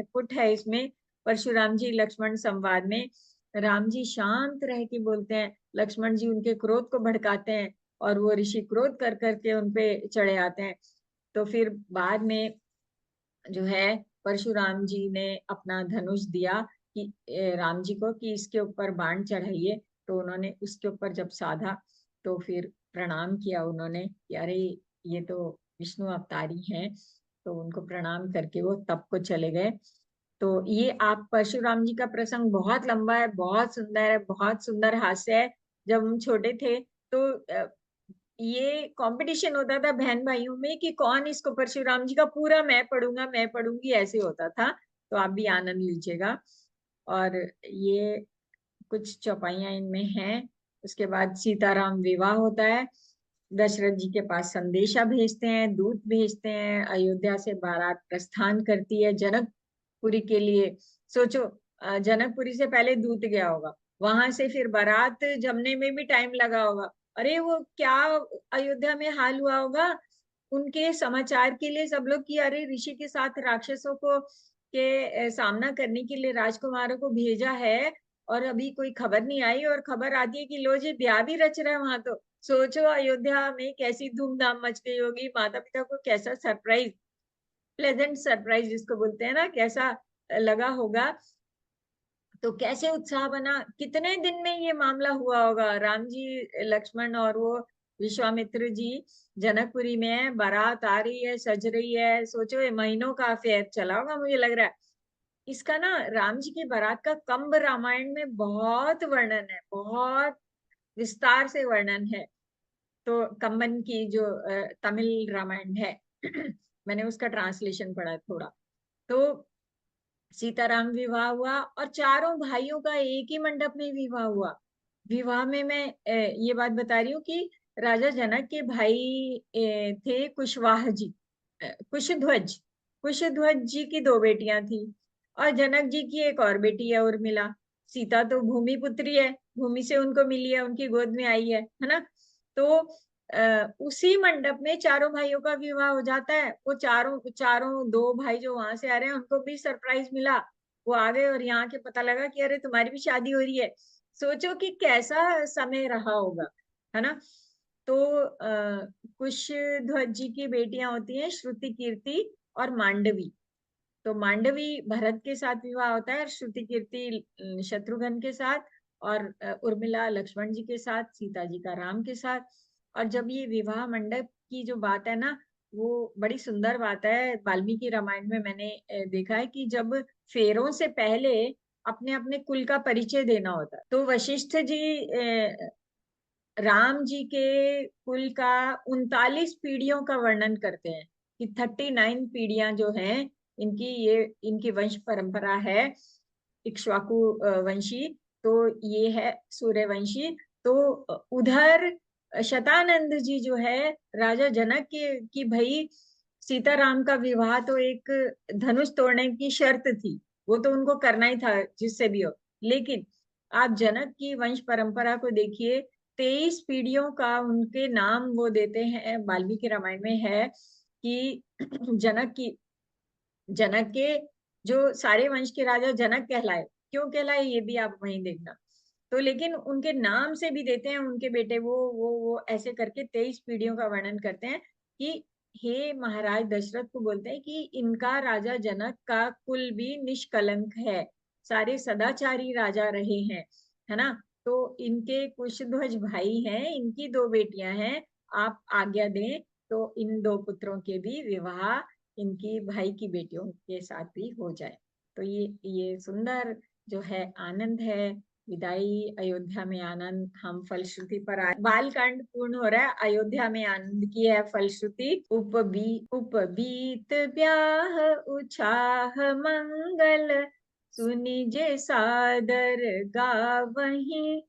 पुट है इसमें। परशुराम जी लक्ष्मण संवाद में राम जी शांत रह के बोलते हैं, लक्ष्मण जी उनके क्रोध को भड़काते हैं, और वो ऋषि क्रोध कर करके उनपे चढ़े आते हैं। तो फिर बाद में जो है परशुराम जी ने अपना धनुष दिया कि राम जी को कि इसके ऊपर बाण चढ़ाइए। तो उन्होंने उसके ऊपर जब साधा, तो फिर प्रणाम किया उन्होंने कि अरे ये तो विष्णु अवतारी हैं। तो उनको प्रणाम करके वो तप को चले गए। तो ये आप परशुराम जी का प्रसंग बहुत लंबा है, बहुत सुंदर है, बहुत सुंदर हास्य है। जब हम छोटे थे तो ये कंपटीशन होता था बहन भाइयों में कि कौन इसको परशुराम जी का पूरा मैं पढ़ूंगा, मैं पढ़ूंगी, ऐसे होता था। तो आप भी आनंद लीजिएगा। और ये कुछ चौपाइयां इनमें हैं। उसके बाद सीताराम विवाह होता है, दशरथ जी के पास संदेशा भेजते हैं, दूत भेजते हैं, अयोध्या से बारात प्रस्थान करती है जनकपुरी के लिए। सोचो, जनकपुरी से पहले दूत गया होगा, वहां से फिर बारात जमने में भी टाइम लगा होगा। अरे वो क्या अयोध्या में हाल हुआ होगा उनके समाचार के लिए सब लोग कि अरे ऋषि के साथ राक्षसों को के सामना करने के लिए राजकुमारों को भेजा है, और अभी कोई खबर नहीं आई, और खबर आती है कि लो जी ब्याह भी रच रहे हैं वहां। तो सोचो अयोध्या में कैसी धूमधाम मच गई होगी, माता पिता को कैसा सरप्राइज, प्लेजेंट सरप्राइज जिसको बोलते हैं ना, कैसा लगा होगा। तो कैसे उत्साह बना, कितने दिन में ये मामला हुआ होगा। राम जी लक्ष्मण और वो विश्वामित्र जी जनकपुरी में है, बारात आ रही है, सज रही है। सोचो ये महीनों का अफेयर चला होगा, मुझे लग रहा है। इसका ना राम जी की बारात का कंब रामायण में बहुत वर्णन है, बहुत विस्तार से वर्णन है। तो कंबन की जो तमिल रामायण है मैंने उसका ट्रांसलेशन पढ़ा थोड़ा। तो सीताराम विवाह हुआ और चारों भाइयों का एक ही मंडप में विवाह हुआ। विवाह में मैं ये बात बता रही हूँ कि राजा जनक के भाई थे कुशवाहा जी, कुशध्वज। कुशध्वज जी की दो बेटियां थी और जनक जी की एक और बेटी है उर्मिला। सीता तो भूमि पुत्री है, भूमि से उनको मिली है, उनकी गोद में आई है ना। तो उसी मंडप में चारों भाइयों का विवाह हो जाता है। वो चारों चारों दो भाई जो वहां से आ रहे हैं उनको भी सरप्राइज मिला, वो आ गए और यहाँ के पता लगा कि अरे तुम्हारी भी शादी हो रही है। सोचो कि कैसा समय रहा होगा, है ना। तो कुशध्वज जी की बेटियां होती हैं श्रुति कीर्ति और मांडवी। तो मांडवी भरत के साथ विवाह होता है और श्रुति कीर्ति शत्रुघ्न के साथ, और उर्मिला लक्ष्मण जी के साथ, सीता जी का राम के साथ। और जब ये विवाह मंडप की जो बात है ना, वो बड़ी सुंदर बात है। वाल्मीकि रामायण में मैंने देखा है कि जब फेरों से पहले अपने अपने कुल का परिचय देना होता है, तो वशिष्ठ जी राम जी के कुल का 39 पीढ़ियों का वर्णन करते हैं कि 39 पीढ़ियां जो हैं इनकी, ये इनकी वंश परंपरा है इक्ष्वाकु वंशी। तो ये है सूर्यवंशी। तो उधर शतानंद जी जो है राजा जनक के की भाई सीताराम का विवाह तो एक धनुष तोड़ने की शर्त थी, वो तो उनको करना ही था जिससे भी हो। लेकिन आप जनक की वंश परंपरा को देखिए, 23 पीढ़ियों का उनके नाम वो देते हैं। वाल्मीकि रामायण में है कि जनक की, जनक के जो सारे वंश के राजा जनक कहलाए, क्यों कहलाए ये भी आप वहीं देखना। तो लेकिन उनके नाम से भी देते हैं उनके बेटे, वो ऐसे करके 23 पीढ़ियों का वर्णन करते हैं कि हे महाराज दशरथ को बोलते हैं कि इनका राजा जनक का कुल भी निष्कलंक है, सारे सदाचारी राजा रहे हैं, है ना। तो इनके कुशध्वज भाई हैं, इनकी दो बेटियां हैं, आप आज्ञा दें तो इन दो पुत्रों के भी विवाह इनकी भाई की बेटियों के साथ भी हो जाए। तो ये सुंदर जो है आनंद है। विदाई अयोध्या में आनंद, हम फलश्रुति पर आए। बाल कांड पूर्ण हो रहा है, अयोध्या में आनंद की है फलश्रुति। उपबीत ब्याह उछाह मंगल, सुनिजे सादर गावहीं,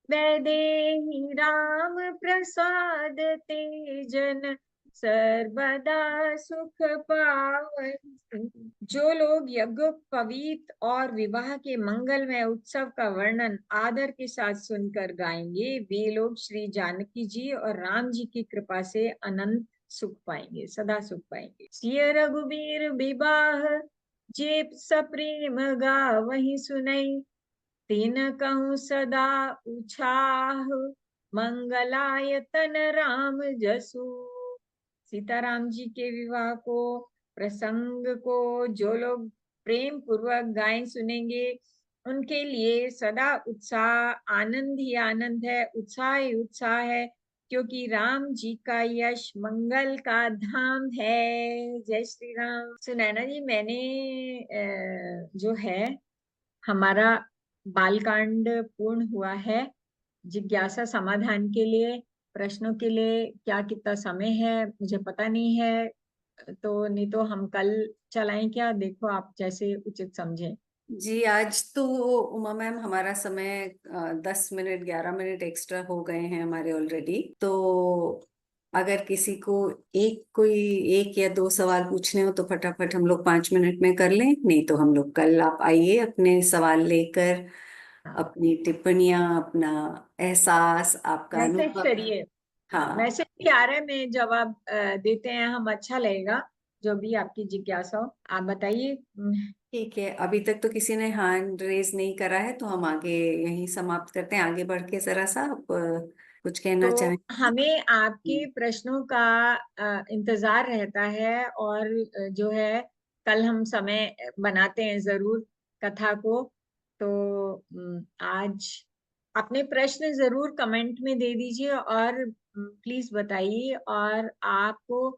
वैदेही राम प्रसाद तेजन, सर्वदा सुख पावई। जो लोग यज्ञ पवीत और विवाह के मंगलमय उत्सव का वर्णन आदर के साथ सुनकर गाएंगे, वे लोग श्री जानकी जी और राम जी की कृपा से अनंत सुख पाएंगे, सदा सुख पाएंगे। सिय रघुबीर विवाह जे सप्रेम गा वही सुनई, तीन कहूँ सदा उछाह, मंगलायतन राम जसु। सीताराम जी के विवाह को, प्रसंग को जो लोग प्रेम पूर्वक गाएं सुनेंगे, उनके लिए सदा उत्साह, आनंद ही आनंद है, उत्साह ही उत्साह है, क्योंकि राम जी का यश मंगल का धाम है। जय श्री राम। सुनैना जी, मैंने जो है हमारा बालकांड पूर्ण हुआ है। जिज्ञासा समाधान के लिए, प्रश्नों के लिए क्या कितना समय है मुझे पता नहीं है, तो नहीं तो हम कल चलाएं क्या, देखो आप जैसे उचित समझें।
जी, आज तो उमा मैम हमारा समय 10 मिनट 11 मिनट एक्स्ट्रा हो गए हैं हमारे ऑलरेडी। तो अगर किसी को कोई एक या दो सवाल पूछने हो तो फटाफट हम लोग 5 मिनट में कर लें, नहीं तो हम लोग कल आप आइए अपने सवाल लेकर,
हाँ,
अपनी टिप्पणियां, अपना एहसास, आपका
मैसेज
अनुभव।
करिए। हाँ,
हाँ,
मैसेज भी आ रहा है, में जवाब देते हैं हम, अच्छा लगेगा। जो भी आपकी जिज्ञासा हो आप बताइए।
ठीक है। अभी तक तो किसी ने हैंड रेज नहीं करा है, तो हम आगे यहीं समाप्त करते हैं। आगे बढ़ के जरा सा आप कुछ कहना
तो
चाहें?
हमें आपके प्रश्नों का इंतजार रहता है, और जो है कल हम समय बनाते हैं जरूर कथा को। तो आज अपने प्रश्न जरूर कमेंट में दे दीजिए, और प्लीज बताइए, और आपको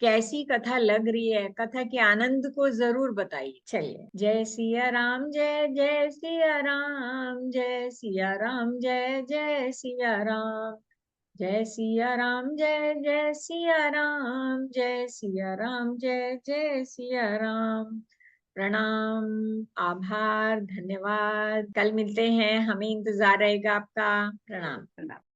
कैसी कथा लग रही है, कथा के आनंद को जरूर बताइए। चलिए, जय सिया राम, जय जय सिया राम, जय सिया राम, जय जय सिया राम। जय सिया राम, जय जय सिया राम, जय सिया राम, जय जय सिया राम। प्रणाम, आभार, धन्यवाद। कल मिलते हैं, हमें इंतजार रहेगा आपका। प्रणाम।